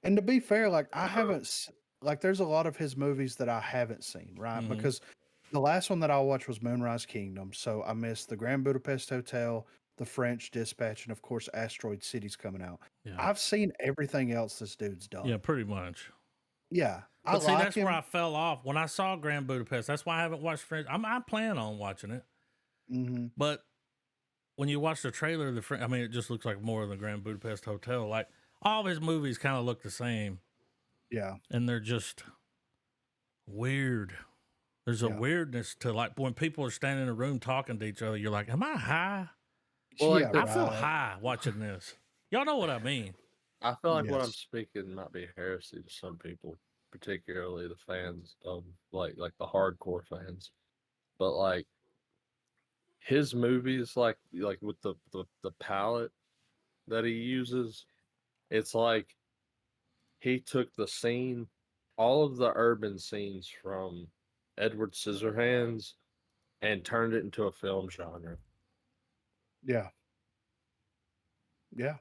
And to be fair, like I haven't like there's a lot of his movies that I haven't seen, right? Mhm. Because the last one that I watched was Moonrise Kingdom, so I missed the Grand Budapest Hotel, the French Dispatch, and of course Asteroid City's coming out. Yeah. I've seen everything else this dude's done. Yeah, pretty much. Yeah, I But see, like that's him. where I fell off when I saw Grand Budapest. That's why I haven't watched French. I plan on watching it, hmm but when you watch the trailer, I mean, it just looks like more of the Grand Budapest Hotel. Like all of his movies kind of look the same, Yeah, and they're just weird. There's a Yeah. weirdness to like when people are standing in a room talking to each other. You're like, "Am I high? Well, like yeah, I feel right. high watching this." Y'all know what I mean? I feel like what I'm Yes. speaking might be heresy to some people, particularly the fans of like the hardcore fans. But like his movies, like with the palette that he uses, it's like he took the scene, all of the urban scenes from Edward Scissorhands, and turned it into a film genre. Yeah, yeah.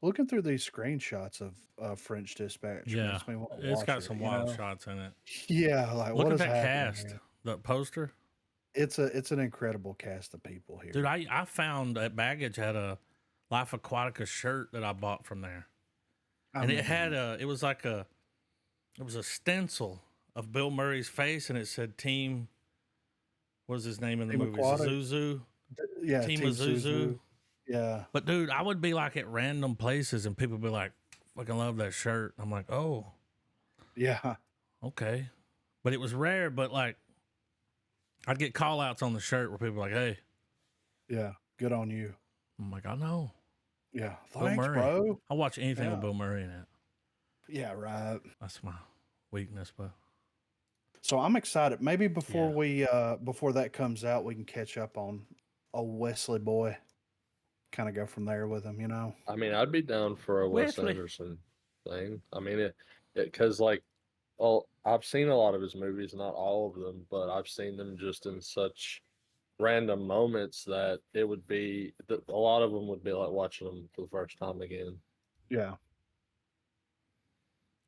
Looking through these screenshots of French Dispatch Yeah, makes me want to it's watch got it. some wild shots in it. Yeah, like Look what at is that happening? cast, Man? the poster. It's an incredible cast of people here. Dude, I found at Baggage had a Life Aquatica shirt that I bought from there. And it had it was a stencil of Bill Murray's face and it said Team, what was his name in the Team movie? Aquatic. Zuzu. Yeah, Team Team Zuzu. Zuzu. Yeah, But dude, I would be like at random places and people would be like, fucking love that shirt. I'm like, oh, yeah, okay. But it was rare, but like I'd get call outs on the shirt where people were like, hey. yeah. Good on you. I'm like, I know. Yeah, Bill thanks, Murray. bro. I'll watch anything Yeah. with Bill Murray in it. Yeah, right. That's my weakness, but So I'm excited. Maybe before Yeah. before that comes out, we can catch up on old Wesley boy. Kind of go from there with him, I mean, I'd be down for a Wes Wesley. Anderson thing. I mean, it because like, well, I've seen a lot of his movies, not all of them, but I've seen them just in such random moments that it would be a lot of them would be like watching them for the first time again. Yeah.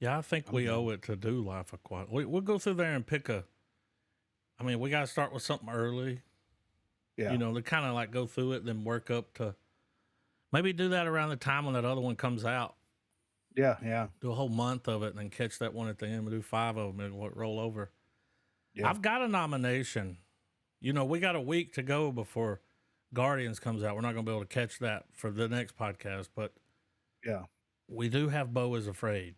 Yeah, I think we owe it to do Life Aquatic. We'll go through there and pick I mean, we got to start with something early. Yeah. To kind of like go through it, then work up to maybe do that around the time when that other one comes out. Yeah. Yeah. Do a whole month of it and then catch that one at the end. We'll do 5 of them and roll over. Yeah. I've got a nomination. We got a week to go before Guardians comes out. We're not going to be able to catch that for the next podcast, but Yeah. we do have Beau is Afraid.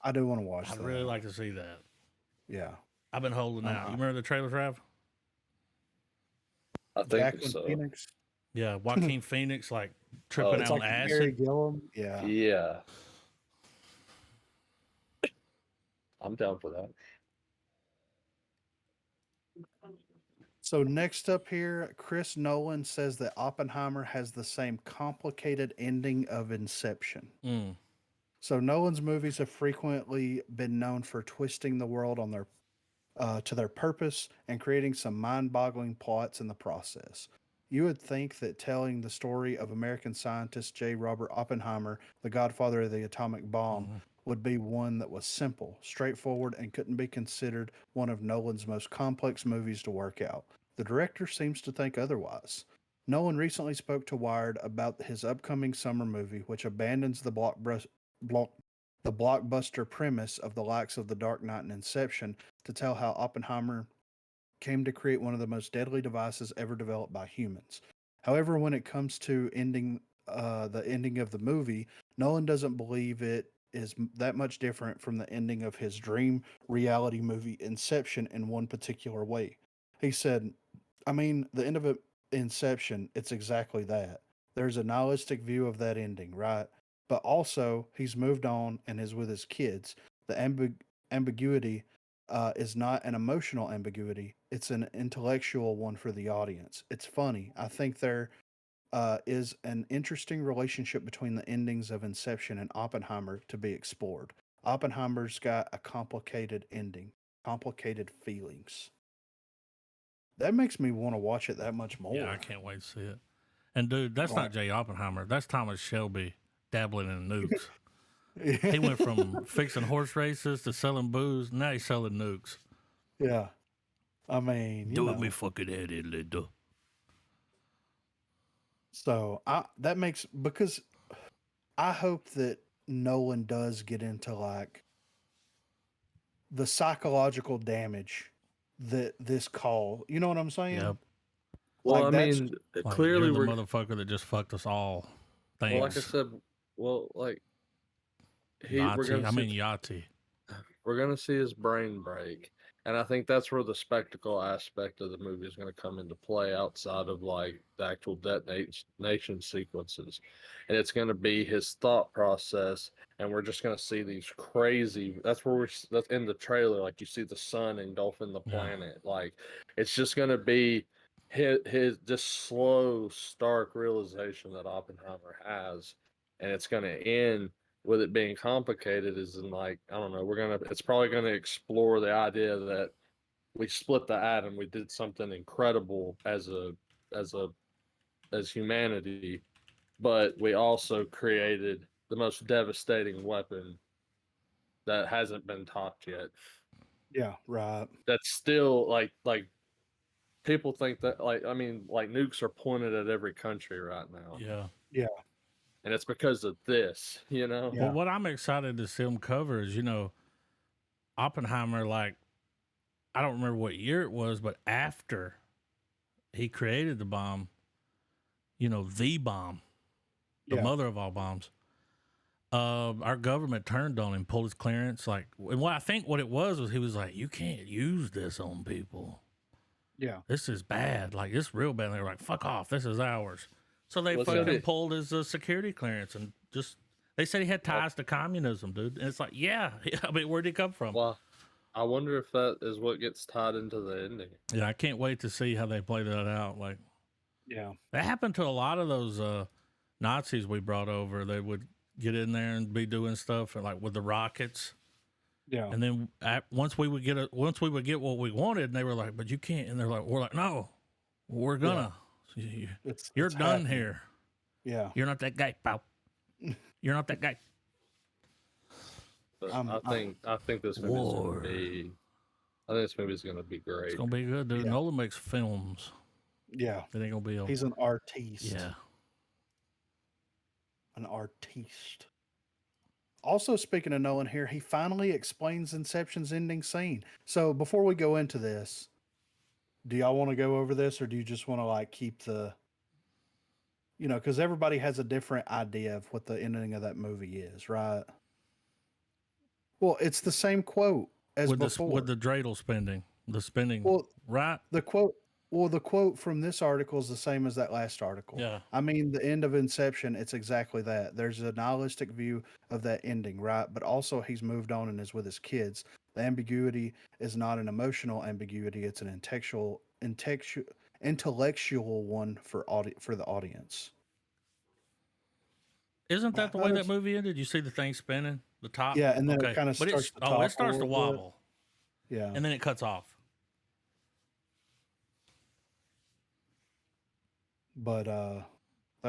I do want to watch I'd that. really like to see that. Yeah. I've been holding out. You remember the trailer, Trav? I think Jacqueline so. Phoenix. Yeah, Joaquin Phoenix like tripping It's out like on Barry acid. Gillum. Yeah. Yeah. I'm down for that. So next up here, Chris Nolan says that Oppenheimer has the same complicated ending of Inception. Mm. So Nolan's movies have frequently been known for twisting the world on their to their purpose and creating some mind-boggling plots in the process. You would think that telling the story of American scientist J. Robert Oppenheimer, the godfather of the atomic bomb, Mhm. would be one that was simple, straightforward, and couldn't be considered one of Nolan's most complex movies to work out. The director seems to think otherwise. Nolan recently spoke to Wired about his upcoming summer movie, which abandons block, the blockbuster premise of the likes of The Dark Knight and Inception to tell how Oppenheimer came to create one of the most deadly devices ever developed by humans. However, when it comes to the ending of the movie, Nolan doesn't believe it is that much different from the ending of his dream reality movie Inception in one particular way. He said, I mean, the end of Inception, it's exactly that. There's a nihilistic view of that ending, right? But also, he's moved on and is with his kids. The ambiguity is not an emotional ambiguity, it's an intellectual one for the audience. It's funny. I think there is an interesting relationship between the endings of Inception and Oppenheimer to be explored. Oppenheimer's got a complicated ending, complicated feelings. That makes me want to watch it that much Yeah, I more. can't wait to see it. And dude, that's Like, not Jay Oppenheimer. That's Thomas Shelby dabbling in nukes. He yeah. went from fixing horse races to selling booze. Now he's selling nukes. Yeah. I mean, Do it me fucking head in, Linda. so I that makes because I hope that Nolan does get into like the psychological damage that this call. You know what I'm saying? Yep. Well, Like I that's mean, Like clearly you're the we're motherfucker that just fucked us all. well, like I Thanks. said, well, like we're Nazi. gonna I see mean Yachty. we're gonna see his brain break, and I think that's where the spectacle aspect of the movie is gonna come into play outside of like the actual detonation sequences, and it's gonna be his thought process, and we're just gonna see these crazy. That's where that's in the trailer, like you see the sun engulfing the Yeah. planet, like it's just gonna be his just slow, stark realization that Oppenheimer has, and it's gonna end with it being complicated is in like I don't know, it's probably gonna explore the idea that we split the atom, we did something incredible as a as humanity, but we also created the most devastating weapon that hasn't been taught yet. yeah, right. That's still like people think that like I mean like nukes are pointed at every country right now. Yeah. Yeah, And it's because of this, you know? Well, yeah, what I'm excited to see him cover is, Oppenheimer, like, I don't remember what year it was, but after he created the bomb, the bomb, the yeah, mother of all bombs, our government turned on him, pulled his clearance. Like, and what I think what it was he was like, you can't use this on people. yeah, This is bad. Like, this real bad. And they were like, fuck off. This is ours. So they Well, it's fucking gonna be pulled his security clearance and just, they said he had well, ties to communism, dude. And it's like, yeah. I mean, where'd he come from? well, I wonder if that is what gets tied into the ending. Yeah, I can't wait to see how they play that out. Like, yeah, that happened to a lot of those Nazis we brought over. They would get in there and be doing stuff like with the rockets. yeah. And then once we would get what we wanted, and they were like, "But you can't." And we're like, "No, we're gonna. You're It's done happening. here. Yeah, You're not that guy, pal. You're not that guy." But I'm, I'm I think this movie's gonna War. be I think this movie's gonna be It's great. gonna be good, dude. yeah, Nolan makes films. yeah. It ain't gonna be a He's an artiste. yeah. An artiste. Also, speaking of Nolan here, he finally explains Inception's ending scene. So before we go into this, do y'all want to go over this or do you just want to like keep because everybody has a different idea of what the ending of that movie is, right? Well, it's the same quote as With before. the dreidel spinning, Well, right? the quote the quote from this article is the same as that last article. Yeah. I mean, the end of Inception, it's exactly that. There's a nihilistic view of that ending, right? But also he's moved on and is with his kids. The ambiguity is not an emotional ambiguity, it's an intellectual one for for the audience. Isn't I that the thought way it that was, movie ended? You see the thing spinning, the top. yeah, and then it Okay, kind of but starts it's to it topple a starts to little bit. wobble, Yeah, and then it cuts off. but that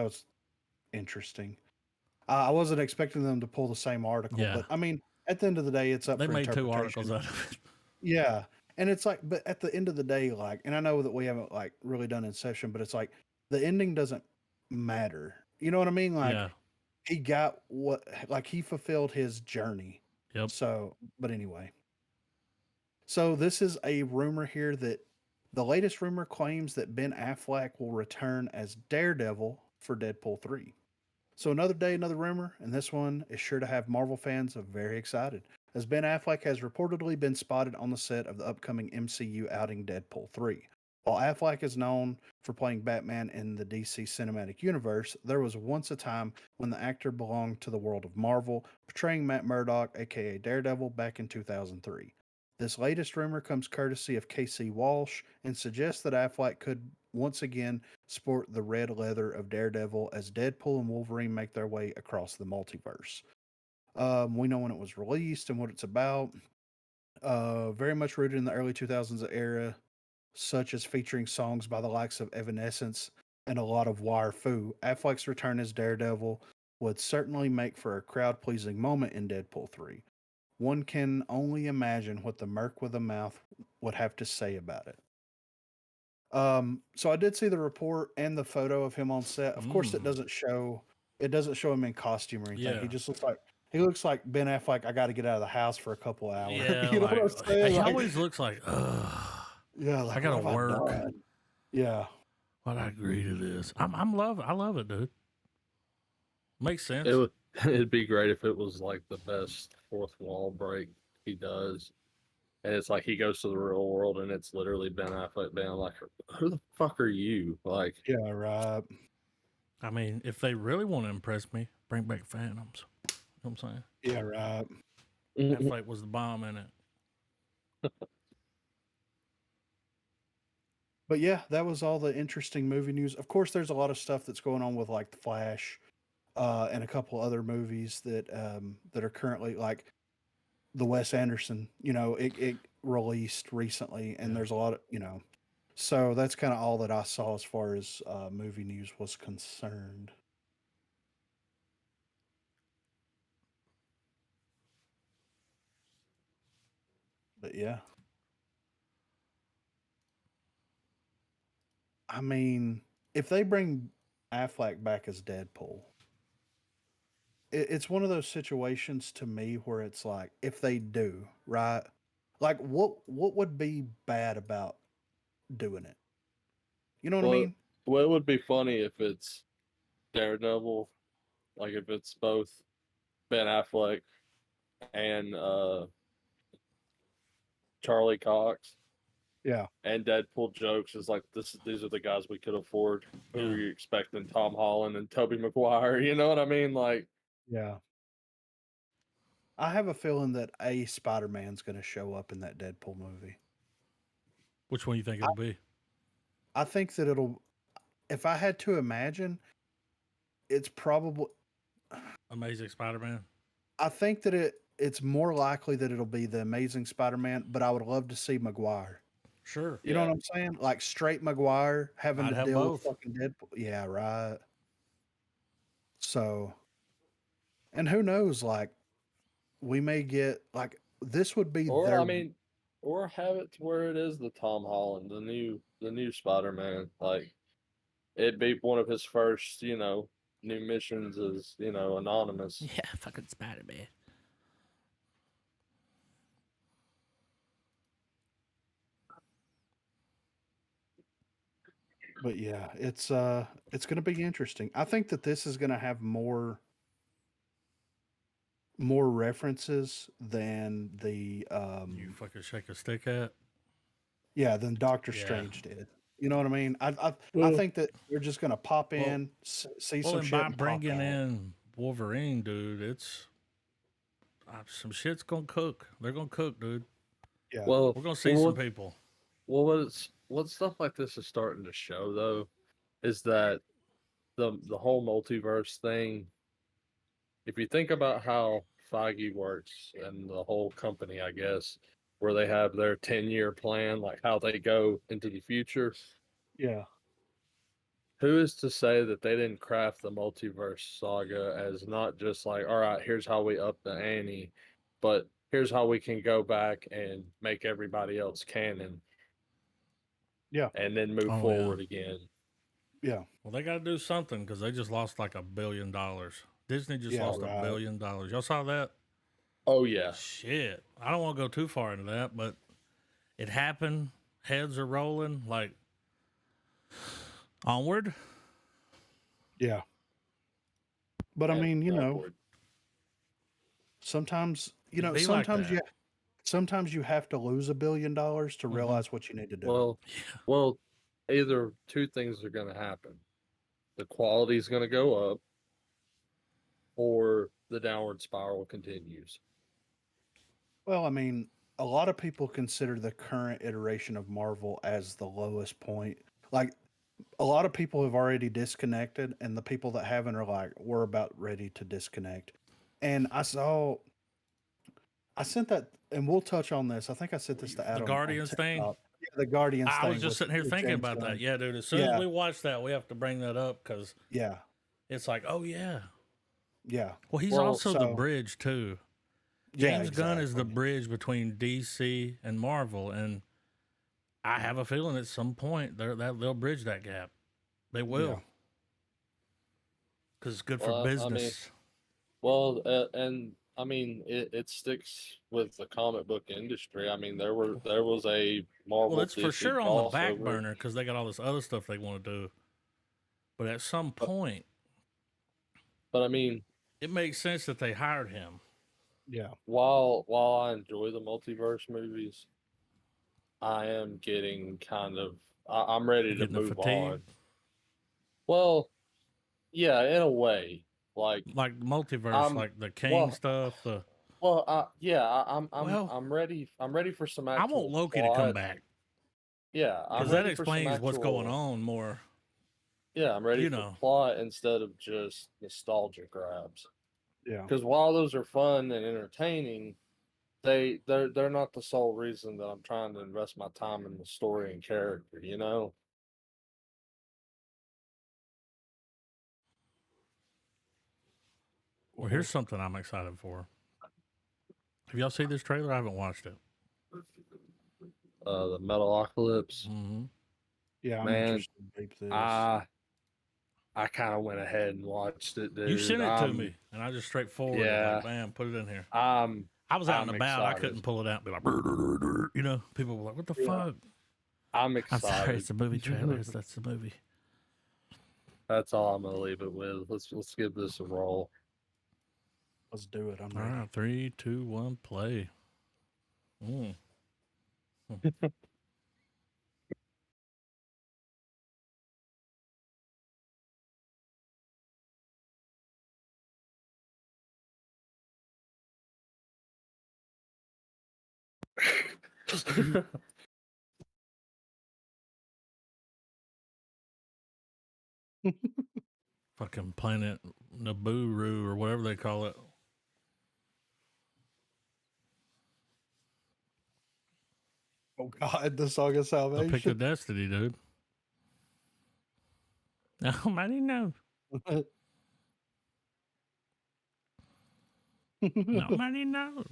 was interesting. I wasn't expecting them to pull the same article, Yeah, but I mean, at the end of the day, it's up they for made 2 articles interpretation. out of it. Yeah. And it's like, but at the end of the day, like, and I know that we haven't like really done Inception, but it's like the ending doesn't matter. You know what I mean? Like, Yeah. he got what, like, he fulfilled his journey. Yep. So, but anyway. So, this is a rumor here that the latest rumor claims that Ben Affleck will return as Daredevil for Deadpool 3. So another day, another rumor, and this one is sure to have Marvel fans very excited, as Ben Affleck has reportedly been spotted on the set of the upcoming MCU outing Deadpool 3. While Affleck is known for playing Batman in the DC Cinematic Universe, there was once a time when the actor belonged to the world of Marvel, portraying Matt Murdock, aka Daredevil, back in 2003. This latest rumor comes courtesy of KC Walsh and suggests that Affleck could once again sport the red leather of Daredevil as Deadpool and Wolverine make their way across the multiverse. We know when it was released and what it's about. Very much rooted in the early 2000s era, such as featuring songs by the likes of Evanescence and a lot of Wire Fu. Affleck's return as Daredevil would certainly make for a crowd pleasing moment in Deadpool 3. One can only imagine what the Merc with a Mouth would have to say about it. So I did see the report and the photo of him on set. Of course, it doesn't show him in costume or anything. He Yeah. just looks like Ben Affleck. I got to get out of the house for a couple hours. Yeah, You know what I'm saying? he Like, always looks like, yeah, I like gotta what have I work. done? Yeah, Why'd I agree to this? I love it, dude. Makes sense. It would it'd be great if it was like the best fourth wall break he does. And it's like he goes to the real world and it's literally Ben Affleck being like, who the fuck are you? Like, yeah, right. I mean, if they really want to impress me, bring back Phantoms. You know what I'm saying? Yeah, right. That fight was the bomb in it. But yeah, that was all the interesting movie news. Of course, there's a lot of stuff that's going on with like The Flash, and a couple other movies that are currently like the Wes Anderson. You know, it released recently, and Yeah. there's a lot of So that's kind of all that I saw as far as movie news was concerned. But yeah, I mean, if they bring Affleck back as Deadpool, it's one of those situations to me where it's like, if they do, right? Like, what would be bad about doing it? You know what I well, mean? well, it would be funny if it's Daredevil, like if it's both Ben Affleck and Charlie Cox, Yeah, and Deadpool jokes is like these are the guys we could afford. Who Yeah. are you expecting? Tom Holland and Tobey Maguire. You know what I mean? Like, yeah. I have a feeling that a Spider-Man's going to show up in that Deadpool movie. Which one you think I, it'll be? I think that it'll. If I had to imagine, it's probably. Amazing Spider-Man. I think that it's more likely that it'll be the Amazing Spider-Man, but I would love to see Maguire. Sure. You know what yeah. I'm saying? Like straight Maguire having I'd to have deal with both. fucking Deadpool. Yeah, right. So, and who knows? Like, we may get like this would be Or their. I mean, or have it to where it is the Tom Holland, the new Spider Man. Like, it'd be one of his first, new missions as, anonymous. Yeah, fucking Spider-Man. But yeah, it's going to be interesting. I think that this is going to have more references than the You fucking shake a stick at. yeah, than Doctor Yeah. Strange did. You know what I mean? I Well, think that they're just going to pop Well, in, see well, some and shit, by and pop bringing out. in Wolverine, dude, it's some shit's gonna cook. They're gonna cook, dude. Yeah, well, We're gonna see well, some what, people. Well, what stuff like this is starting to show though is that the whole multiverse thing. If you think about how Feige works and the whole company, I guess, where they have their 10-year plan, like how they go into the future, Yeah. who is to say that they didn't craft the multiverse saga as not just like, all right, here's how we up the ante, but here's how we can go back and make everybody else canon Yeah. and then move Oh, yeah. forward again. Yeah. Well, they got to do something because they just lost like $1 billion. Disney just Yeah, lost right. $1 billion. Y'all saw that? Oh yeah. Shit. I don't want to go too far into that, but it happened. Heads are rolling. Like, onward. Yeah. But I And mean, you know, upward. sometimes you know, Be like that. sometimes you have to lose $1 billion to Mhm. realize what you need to do. Well, well, either two things are going to happen. The quality is going to go up, or the downward spiral continues. Well, I mean, a lot of people consider the current iteration of Marvel as the lowest point. Like, a lot of people have already disconnected, and the people that haven't are like, we're about ready to disconnect. And I sent that, and we'll touch on this. I think I sent this to Adam. The on Guardians thing? TikTok. Yeah, the Guardians I thing. was just sitting here with thinking James about that. Gunn. Yeah, dude. As soon as Yeah. we watch that, we have to bring that up because Yeah. it's like, oh, yeah. Yeah. Well, he's Well, also the so- bridge, too. Yeah, James Gunn is the exactly. bridge between DC and Marvel, and I have a feeling at some point they'll bridge that gap. They will, because it's good for Well, I mean, business. well, and I mean, it sticks with the comic book industry. I mean, there was a Marvel. Well, it's for DC sure on the back crossover. burner because they got all this other stuff they want to do. But at some point, But I mean, it makes sense that they hired him. Yeah. while I enjoy the multiverse movies, I am getting kind of I'm ready to Getting the move fatigue. on. Well, yeah, in a way, like Like multiverse, I'm- like the King well, stuff. The I'm ready. I'm ready for some I actual want Loki plot. to come back Yeah, I'm because that ready for some explains what's going actual- on more. Yeah, I'm ready you for know. plot instead of just nostalgia grabs. Yeah. Because while those are fun and entertaining, they're not the sole reason that I'm trying to invest my time in the story and character. You know. Well, here's something I'm excited for. Have y'all seen this trailer? I haven't watched it. The Metalocalypse. Mm-hmm. Yeah, I'm Man, interested in deep this. I kind of went ahead and watched it, dude. You sent it to me, and I just straightforward Yeah. like, bam, put it in here. I'm I was out I'm and about. I excited. couldn't pull it out and be like, you know, people were like, what the Yeah. fuck? I'm I'm excited. sorry, it's a movie trailer. That's the movie. That's all I'm gonna leave it with. Let's give this a roll. Let's do it. I'm All ready. right, 3, 2, 1, play. Mm. Fucking planet Naburu or whatever they call it. Oh God, the Song of The Salvation. pick of destiny, dude. Nobody knows. Nobody knows.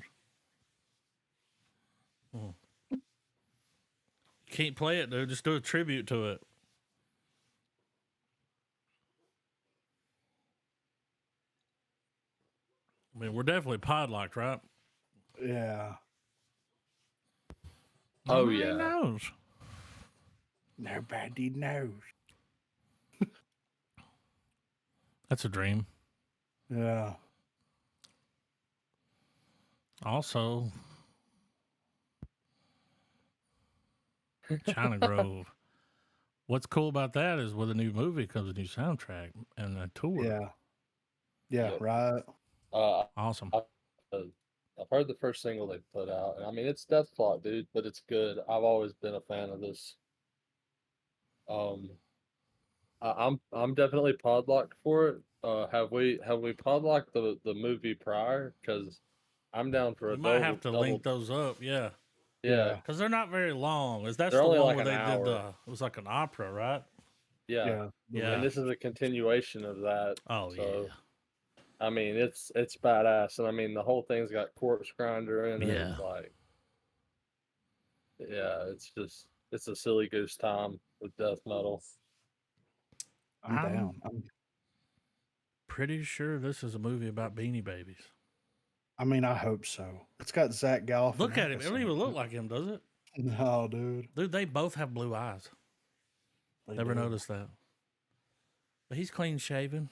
Mm. Can't play it, dude. Just do a tribute to it. I mean, we're definitely podlocked, right? Yeah. Oh, Nobody yeah. knows. Nobody knows. That's a dream. Yeah. Also, China Grove. What's cool about that is with a new movie comes a new soundtrack and a tour. Yeah. Yeah. Yep. Right. Awesome. I've heard the first single they put out, and I mean it's Death Clock, dude, but it's good. I've always been a fan of this. Um, I'm definitely podlocked for it. Have we podlocked the movie prior? Because I'm down for We a might have double to double. link those up, yeah, Yeah, Yeah. because they're not very long. Is that's they're the only one like where an they did the? hour. It was like an opera, right? Yeah, Yeah. Yeah. and this is a continuation of that. Oh So yeah, I mean, it's badass, and I mean the whole thing's got corpse grinder in it. yeah. Like, yeah, it's a silly goose time with death metal. I'm down. Pretty sure this is a movie about Beanie Babies. I mean, I hope so. It's got Zach Galifianakis. Look at him; it don't in even look like him, does it? No, dude. Dude, they both have blue eyes. They Never do. noticed that. But he's clean shaven.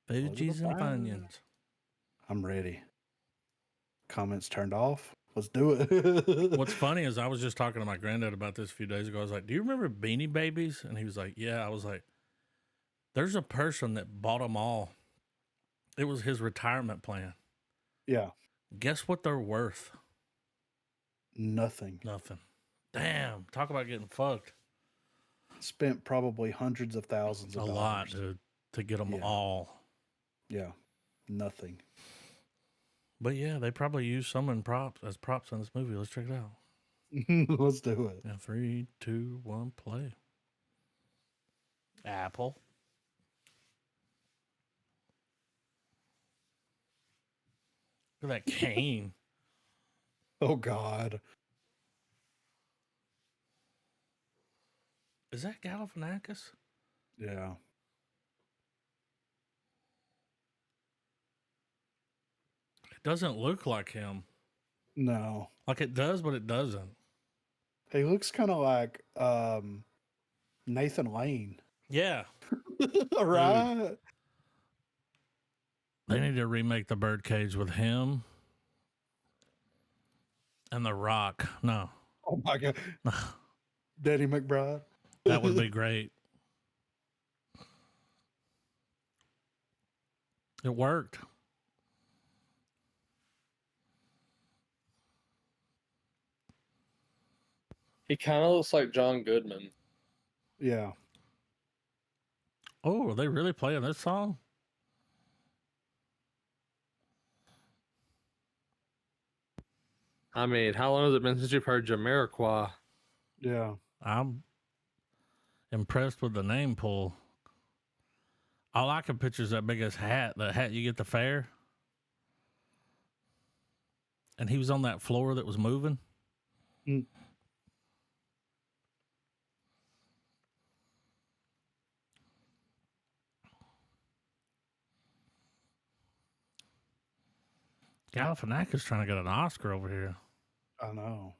Elizabeth Fuji's and Banks. Funyuns. I'm ready. Comments turned off. Let's do it. What's funny is I was just talking to my granddad about this a few days ago. I was like, "Do you remember Beanie Babies?" And he was like, "Yeah." I was like, "There's a person that bought them all. It was his retirement plan. Yeah. Guess what they're worth? Nothing. Nothing. Damn. Talk about getting fucked. Spent probably hundreds of thousands of A dollars. lot, dude, to get them Yeah. all. Yeah. Nothing. But yeah, they probably used some in props as props in this movie. Let's check it out. Let's do it. Yeah, 3, 2, 1, play. Apple. Look at that cane. Oh God. Is that Galifianakis? Yeah. It doesn't look like him. No. Like it does, but it doesn't. He looks kind of like Nathan Lane. Yeah. Right? They need to remake the Birdcage with him and The Rock. No. Oh my God. Daddy McBride. That would be great. It worked. He kind of looks like John Goodman. Yeah. Oh, are they really playing this song? I mean, how long has it been since you've heard Jamiroquai? Yeah. I'm impressed with the name pull. All I can picture is that biggest hat, the hat you get at the fair. And he was on that floor that was moving. Mm. Galifianakis trying to get an Oscar over here. I know.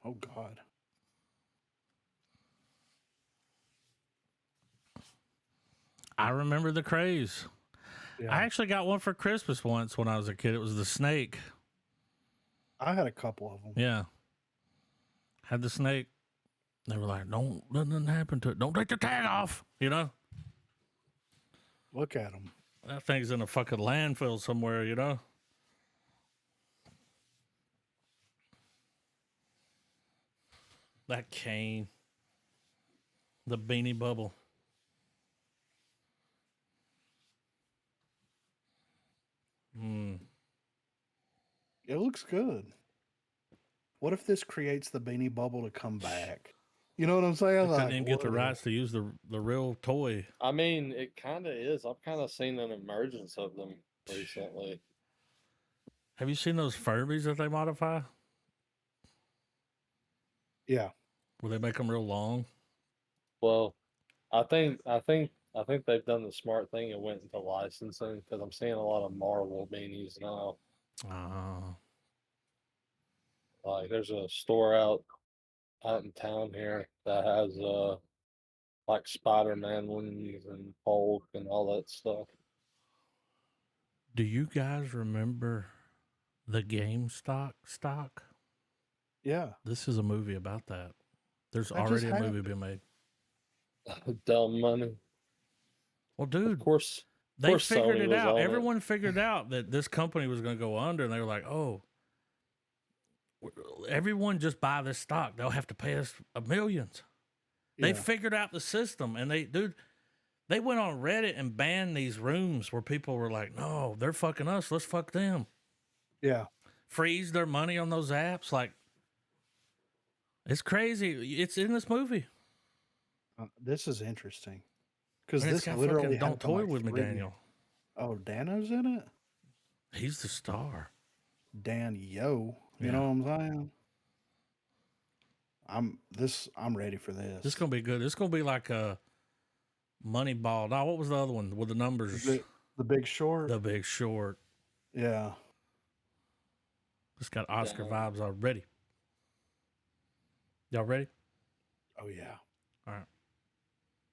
Oh God. I remember the craze. Yeah. I actually got one for Christmas once when I was a kid. It was the snake. I had a couple of them. Yeah. Had the snake. They were like, don't let nothing happen to it. Don't take the tag off. You know? Look at them. That thing's in a fucking landfill somewhere, you know? That cane. The beanie bubble. It looks good. What if this creates the beanie bubble to come back? You know what I'm saying? They couldn't even get the what rights to use the real toy. I mean, it kind of is. I've kind of seen an emergence of them recently. Have you seen those Furbies that they modify? Yeah. Where they make them real long? Well, I think they've done the smart thing and went into licensing because I'm seeing a lot of Marvel beanies now. Like there's a store out in town here that has like Spider-Man ones and Hulk and all that stuff. Do you guys remember the GameStop stock? Yeah. This is a movie about that. There's That just already a happened. movie being made. Dumb money. Well, Of dude, course, They course figured Sony it was out. on it. Everyone figured out that this company was going to go under, and they were like, "Oh, everyone just buy this stock. They'll have to pay us millions." They Yeah. figured out the system, and they went on Reddit and banned these rooms where people were like, "No, they're fucking us. Let's fuck them." Yeah. Freeze their money on those apps. Like, it's crazy. It's in this movie. This is interesting because And it's this got literally fucking Don't happened Toy like With Me, 3 Daniel. Oh, Dano's in it. He's the star. Dan Yo. You Yeah. know what I'm saying? I'm ready for this. This is gonna be good. This is gonna be like a Moneyball. No, what was the other one with the numbers? The Big Short. The Big Short. Yeah. It's got Oscar Damn. vibes already. Y'all ready? Oh yeah. All right.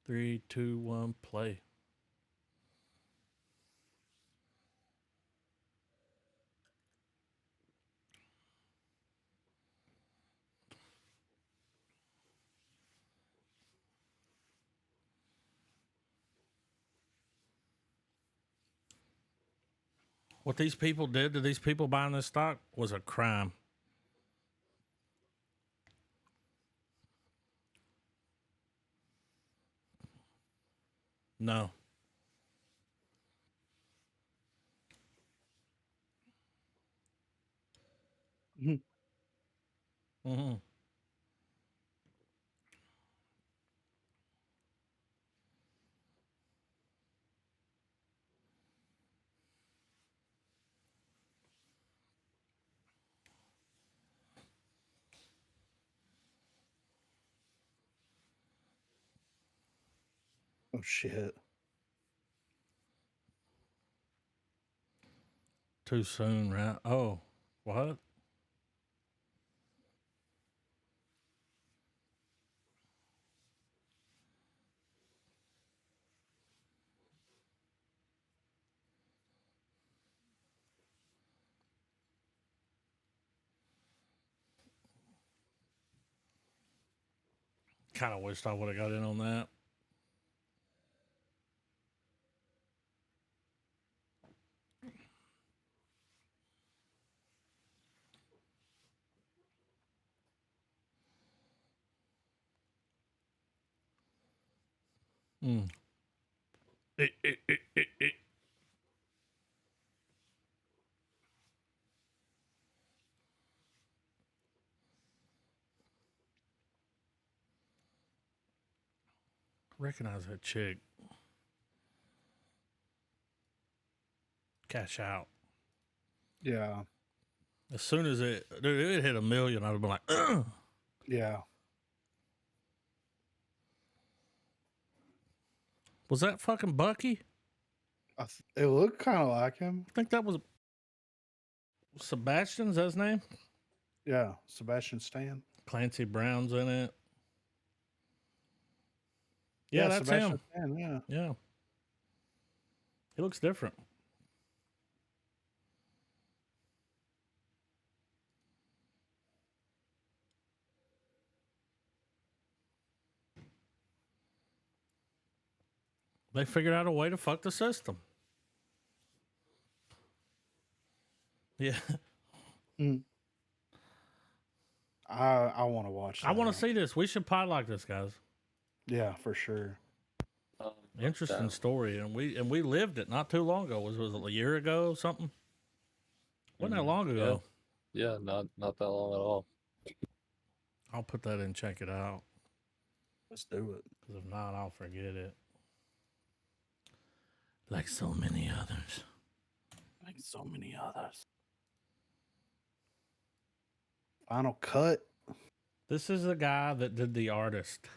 3, 2, 1, play. What these people did to these people buying this stock was a crime. No. Mhm. Mm-hmm. Oh shit. Too soon, right? Oh, what? Kind of wished I would have got in on that. Mm. Recognize that chick. Cash out. Yeah. As soon as it hit 1 million, I'd have been like, ugh. Yeah. Was that fucking Bucky? It looked kind of like him. I think that was Sebastian's his name. Yeah. Sebastian Stan. Clancy Brown's in it. Yeah, that's Sebastian him. Stan, yeah. Yeah. He looks different. They figured out a way to fuck the system. Yeah. I want to watch. I want that. to see this. We should pod like this, guys. Yeah, for sure. Interesting story, and we lived it not too long ago. Was it a year ago or something? Wasn't that long ago? Yeah, not that long at all. I'll put that in. Check it out. Let's do it. Because if not, I'll forget it. Like so many others. Like so many others. Final Cut. This is the guy that did The Artist.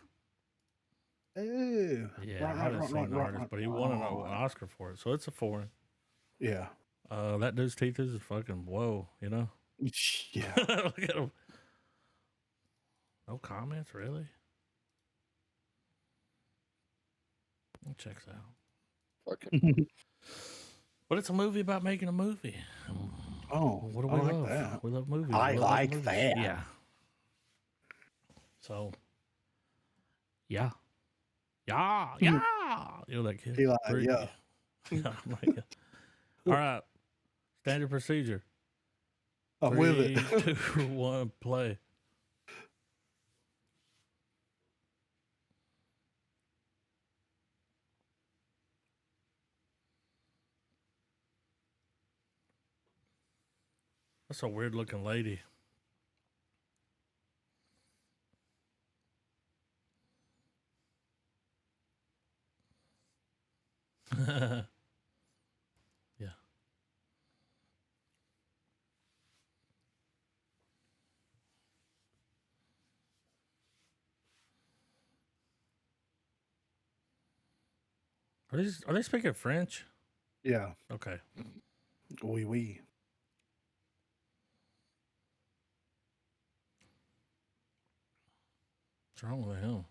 Ew. Yeah, I haven't seen The Artist, but he won an Oscar for it, so it's a foreign. Yeah. That dude's teeth is fucking whoa, you know? Yeah. Look at him. No comments, really? Checks out. Fucking But it's a movie about making a movie. Oh, What do we I like love? that. We love movies. I We love like movies. that. Yeah. So, yeah. Yeah. Yeah. You know that kid? He like, yeah. Oh my God. All right. Standard procedure. I'm with it. 3, 2, 1, play. That's a weird looking lady. Yeah. Are they speaking French? Yeah. Okay. Oui, oui. What's wrong with him?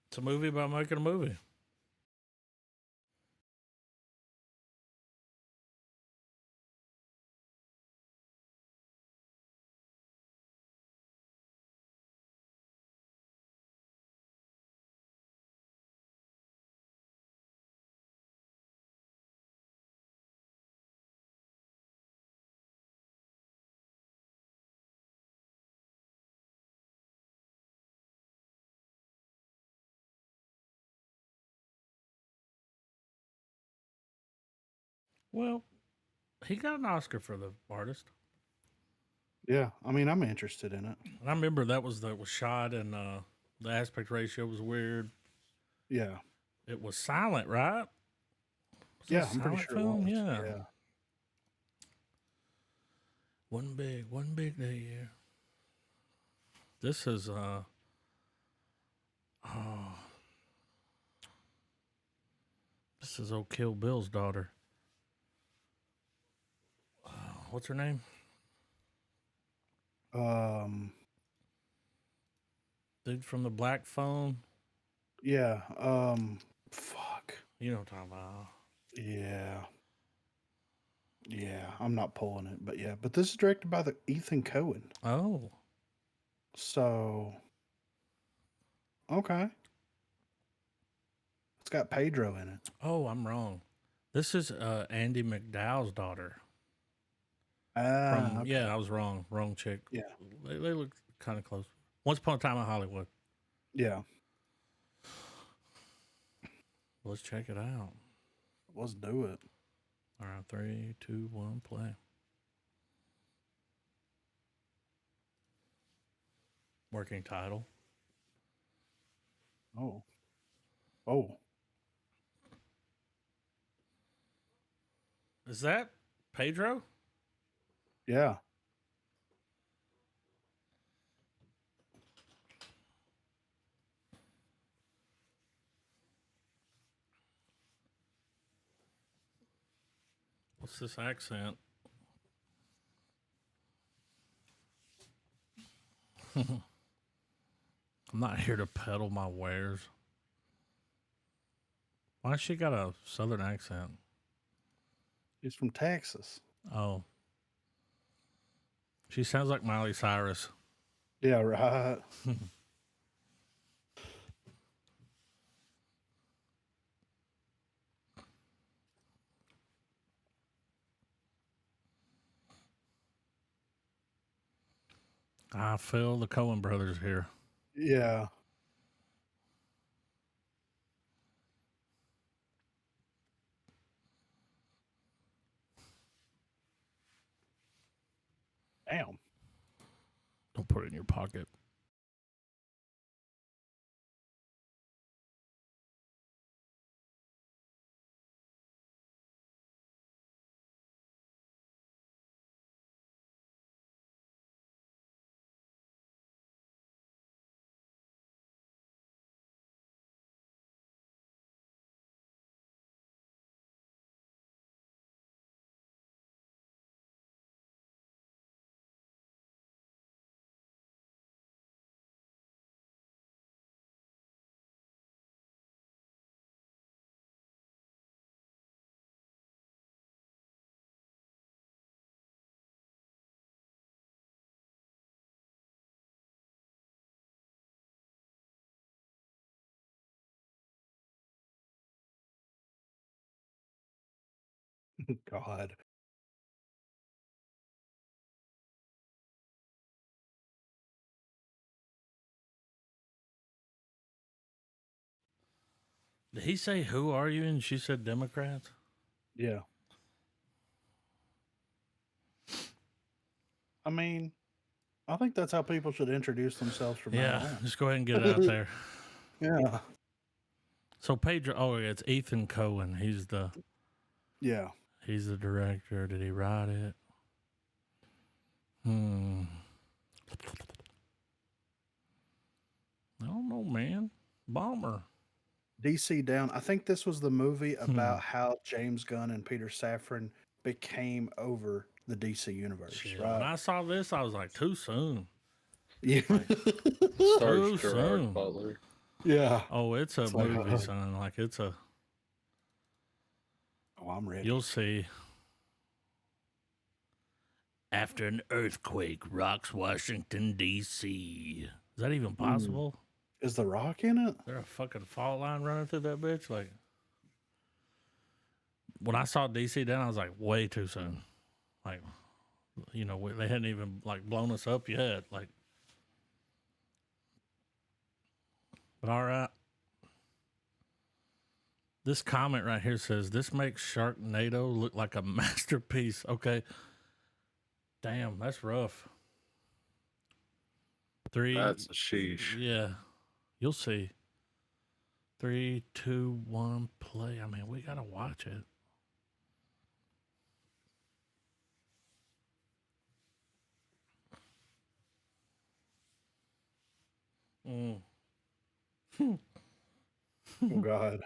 It's a movie about making a movie. Well, he got an Oscar for the artist. Yeah. I mean, I'm interested in it. And I remember that was shot and the aspect ratio was weird. Yeah. It was silent, right? Was it Yeah, a I'm pretty silent sure it film? was. Yeah. Yeah. One big day here. This is oh, this is old Kill Bill's daughter. What's her name? Dude from the Black Phone. Yeah. Fuck. You know what I'm talking about. Yeah. Yeah. I'm not pulling it, but yeah. But this is directed by the Ethan Cohen. Oh. So okay. It's got Pedro in it. Oh, I'm wrong. This is Andy McDowell's daughter. Ah, okay. Yeah, I was wrong. Wrong chick. Yeah. They look kind of close. Once Upon a Time in Hollywood. Yeah. Let's check it out. Let's do it. All right, 3, 2, 1, play. Working title. Oh. Oh. Is that Pedro? Yeah. What's this accent? I'm not here to peddle my wares. Why she got a southern accent? He's from Texas. Oh. She sounds like Miley Cyrus. Yeah, right. I feel the Coen brothers here. Yeah. Damn. Don't put it in your pocket. God. Did he say, "Who are you?" And she said, "Democrats." Yeah. I mean, I think that's how people should introduce themselves from now Yeah, on. just go ahead and get it out there. Yeah. So Pedro, oh, it's Ethan Cohen. Yeah. He's the director. Did he write it? I don't know, man. Bomber. DC Down. I think this was the movie about how James Gunn and Peter Safran became over the DC universe, Shit. right? When I saw this, I was like, too soon. Yeah. Stars Too Gerard soon. Butler. Yeah. Oh, it's a It's like, movie, son. Like it's a. Oh, I'm ready. You'll see. After an earthquake rocks Washington, D.C. Is that even possible? Is The Rock in it? Is there a fucking fault line running through that bitch? Like, when I saw DC down, I was like, way too soon. Like, you know, they hadn't even like blown us up yet. Like, but all right. This comment right here says, "This makes Sharknado look like a masterpiece." Okay. Damn, that's rough. 3. That's a sheesh. Yeah. You'll see. 3, 2, 1, play. I mean, we got to watch it. Oh, God.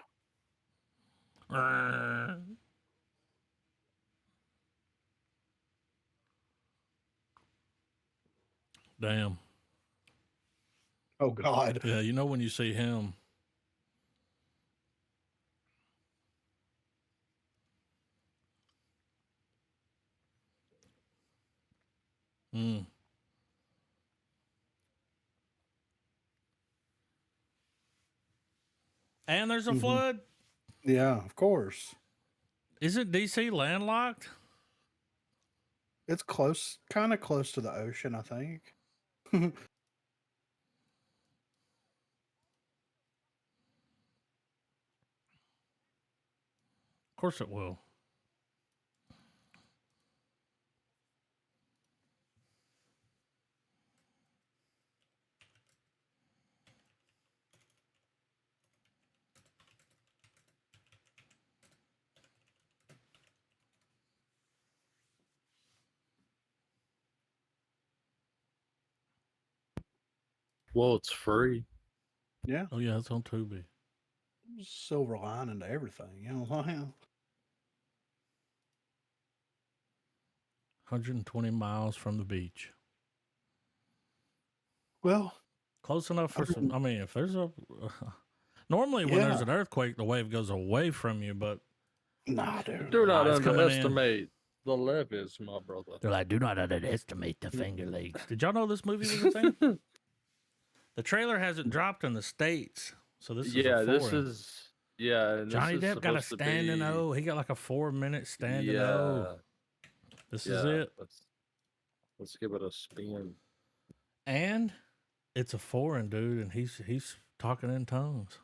Damn. Oh, God. Yeah, you know when you see him. And there's a flood? Yeah, of course. Isn't DC landlocked? It's close, kind of close to the ocean, I think. Of course it will. Well, it's free. Yeah. Oh, yeah, it's on Tubi. Silver lining to everything. You know what I mean? 120 miles from the beach. Well, Close enough for some. I mean, if there's a. Normally, when there's Yeah. an earthquake, the wave goes away from you, but nah, dude. Do not it's coming in. underestimate the levees, my brother. they're like, do not underestimate the Finger Lakes. Did y'all know this movie was a thing? The trailer hasn't dropped in the States, so this is Yeah, a this foreign. is and Johnny this is Depp got a supposed to standing be- O. He got like a 4-minute standing Yeah, O. This is yeah, it. Let's give it a spin. And it's a foreign dude, and he's talking in tongues.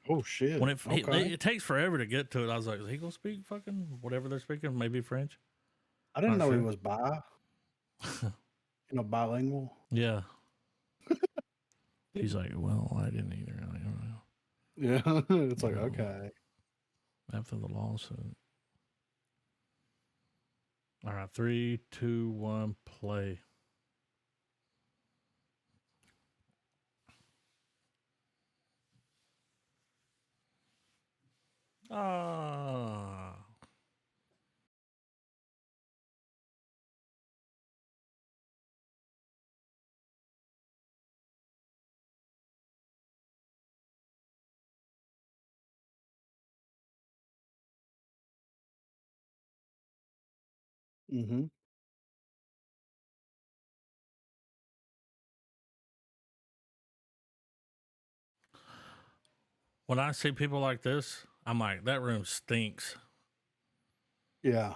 Oh, shit. When Okay. it takes forever to get to it, I was like, is he gonna speak fucking whatever they're speaking? Maybe French. I didn't not know he sure. was bilingual. Yeah. He's like, well, I didn't either. I don't know. Yeah. It's like, No. okay. After the lawsuit. All right, 3, 2, 1, play. Ah. Mm-hmm. When I see people like this, I'm like, that room stinks. Yeah.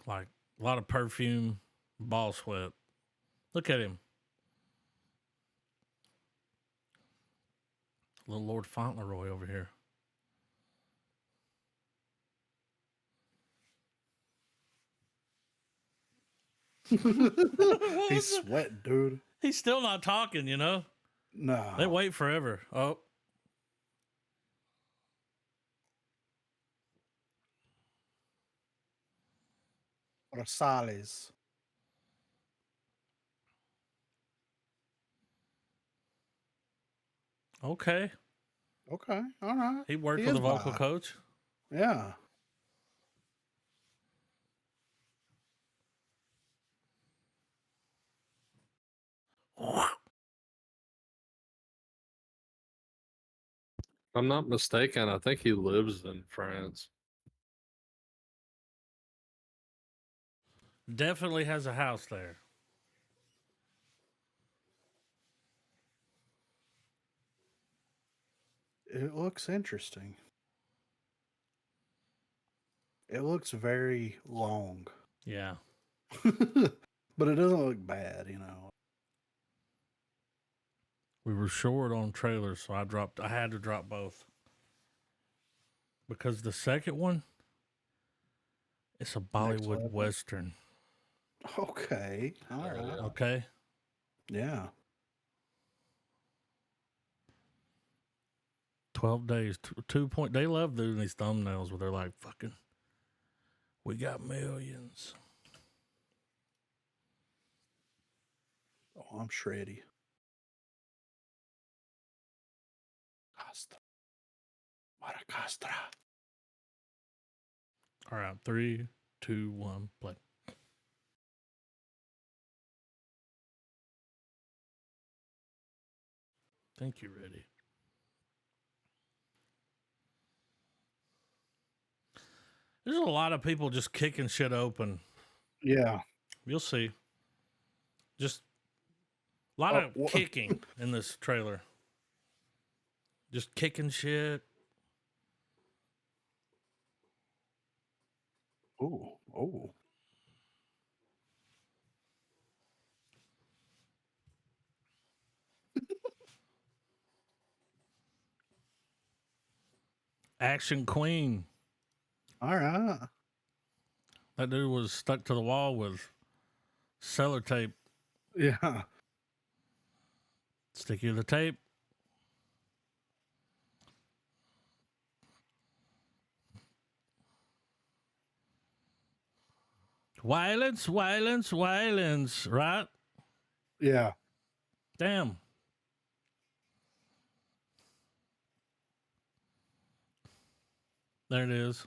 Like a lot of perfume, ball sweat. Look at him. Little Lord Fauntleroy over here. He's sweating, dude. He's still not talking, you know? No. They wait forever. Oh. Rosales. Okay. Okay. All right. He worked He with is a vocal bi. coach. Yeah. If I'm not mistaken, I think he lives in France. Definitely has a house there. It looks interesting. It looks very long. Yeah. But it doesn't look bad, you know. We were short on trailers, so I had to drop both. Because the second one, it's a Bollywood level. Western. Okay. All Oh, right. yeah. Okay. Yeah. 12 days. 2 point. They love doing these thumbnails where they're like, fucking, we got millions. Oh, I'm shreddy. Costa. What a Castra. All right. 3, 2, 1, play. Think you're ready. There's a lot of people just kicking shit open. Yeah. You'll see. Just a lot of kicking in this trailer. Just kicking shit. Oh. Oh. Action Queen. All right. That dude was stuck to the wall with cellar tape. Yeah. Stick you to the tape. Violence, violence, violence, right? Yeah. Damn. There it is.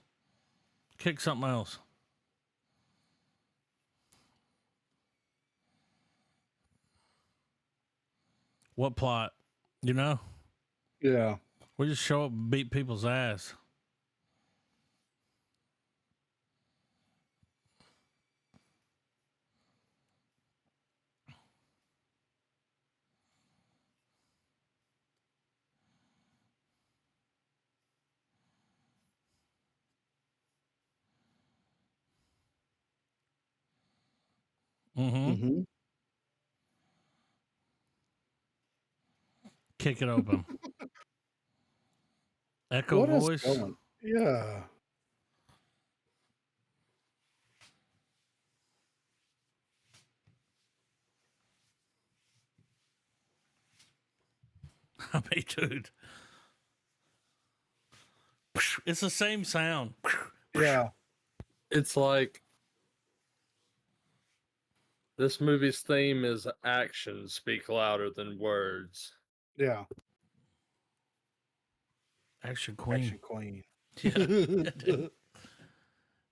Kick something else. What plot? You know? Yeah. We just show up and beat people's ass. Mm-hmm. Mm-hmm. Kick it open. Echo What is voice. going? Yeah. I mean, dude. It's the same sound. Yeah. It's like this movie's theme is actions speak louder than words. Yeah. Action Queen. Action Queen. Yeah. Dude.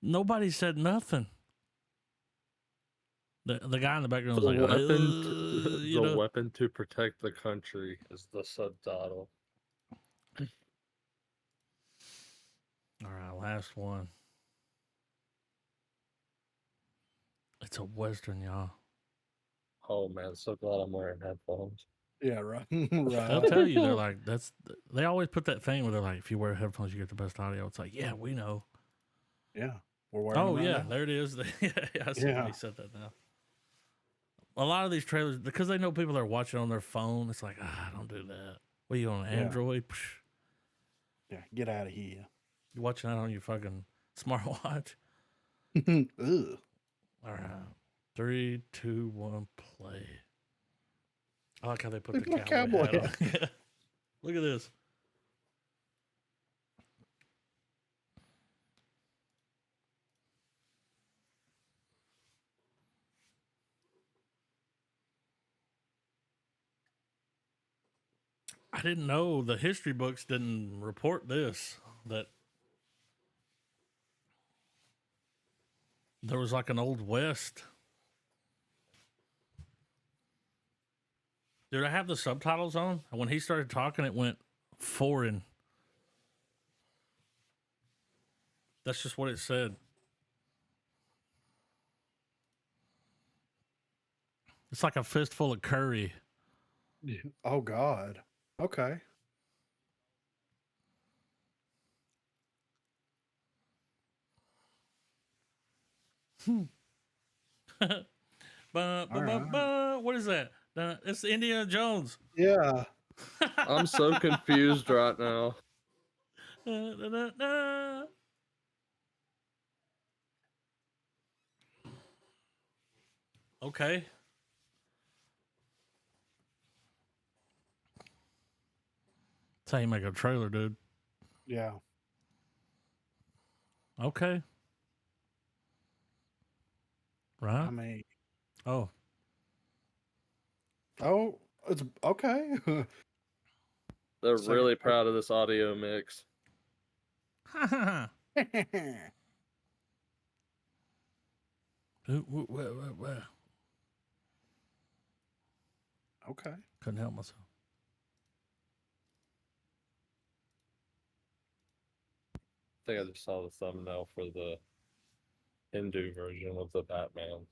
Nobody said nothing. The guy in the background was The like, weapon, you know? weapon to protect the country is the subtitle. All right, last one. It's a Western, y'all. Oh man, so glad I'm wearing headphones. Yeah, right. They'll Right. tell you, they're like, they always put that thing where they're like, if you wear headphones, you get the best audio. It's like, yeah, we know. Yeah. we're wearing Oh them right yeah, now. there it is. Yeah, I see why Yeah. you said that now. A lot of these trailers, because they know people are watching on their phone, it's like, don't do that. What are you on Yeah. Android? Psh, Yeah, get out of here. you're watching that on your fucking smartwatch. Ugh. All right, 3, 2, 1, play. I like how they put They the put a cowboy cowboy hat on. Yeah. Look at this. I didn't know the history books didn't report this, that there was like an Old West. Did I have the subtitles on? And when he started talking, it went foreign. That's just what it said. It's like a fistful of curry. Oh God. Okay. All right. What is that? It's Indiana Jones. Yeah. I'm so confused right now. Okay. That's how you make a trailer, dude. Yeah. Okay. Right? I mean, Oh. oh, it's okay. They're Second really proud of this audio mix. Where? Okay. Couldn't help myself. I think I just saw the thumbnail for the Hindu version of the Batman.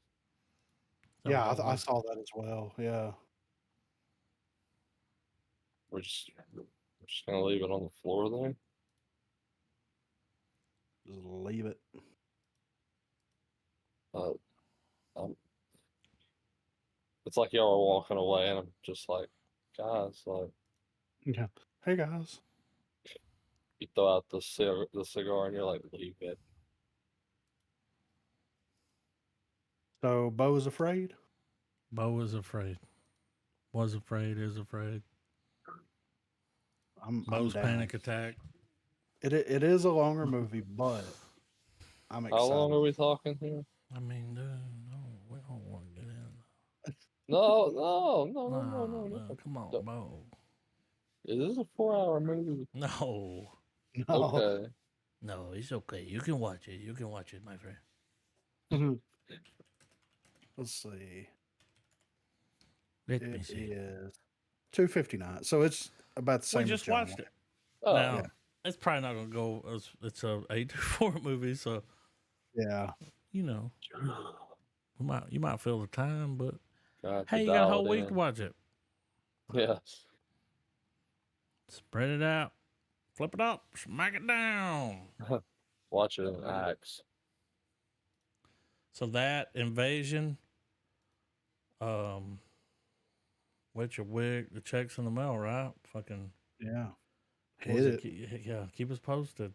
Yeah, I saw that as well. Yeah. We're just gonna leave it on the floor there. Just leave it. It's like y'all are walking away, and I'm just like, guys, like, Yeah. Hey guys. you throw out the cigar, and you're like, leave it. So Bo is afraid. Bo is afraid. Was afraid, is afraid. I'm Bo's down. panic attack. It is a longer movie, but I'm excited. How long are we talking here? I mean, dude, no, we don't want to get in. No. Come on, No. Bo. Is this a 4-hour movie? No. No. Okay. No, it's okay. You can watch it. You can watch it, my friend. Let's see. Let It me see. is 2:59. So it's about the same. We just as John watched Wick. it. Oh, Now, yeah. it's probably not going to go. It's a 8-4 movie, so, Yeah. you know, you might feel the time, but God, hey, you got a whole week to watch it. Yes. Spread it out. Flip it up. Smack it down. Watch it in acts. So that Invasion, Witch of Wick, the check's in the mail, right? Fucking Yeah. what was Hit it. Yeah, keep us posted.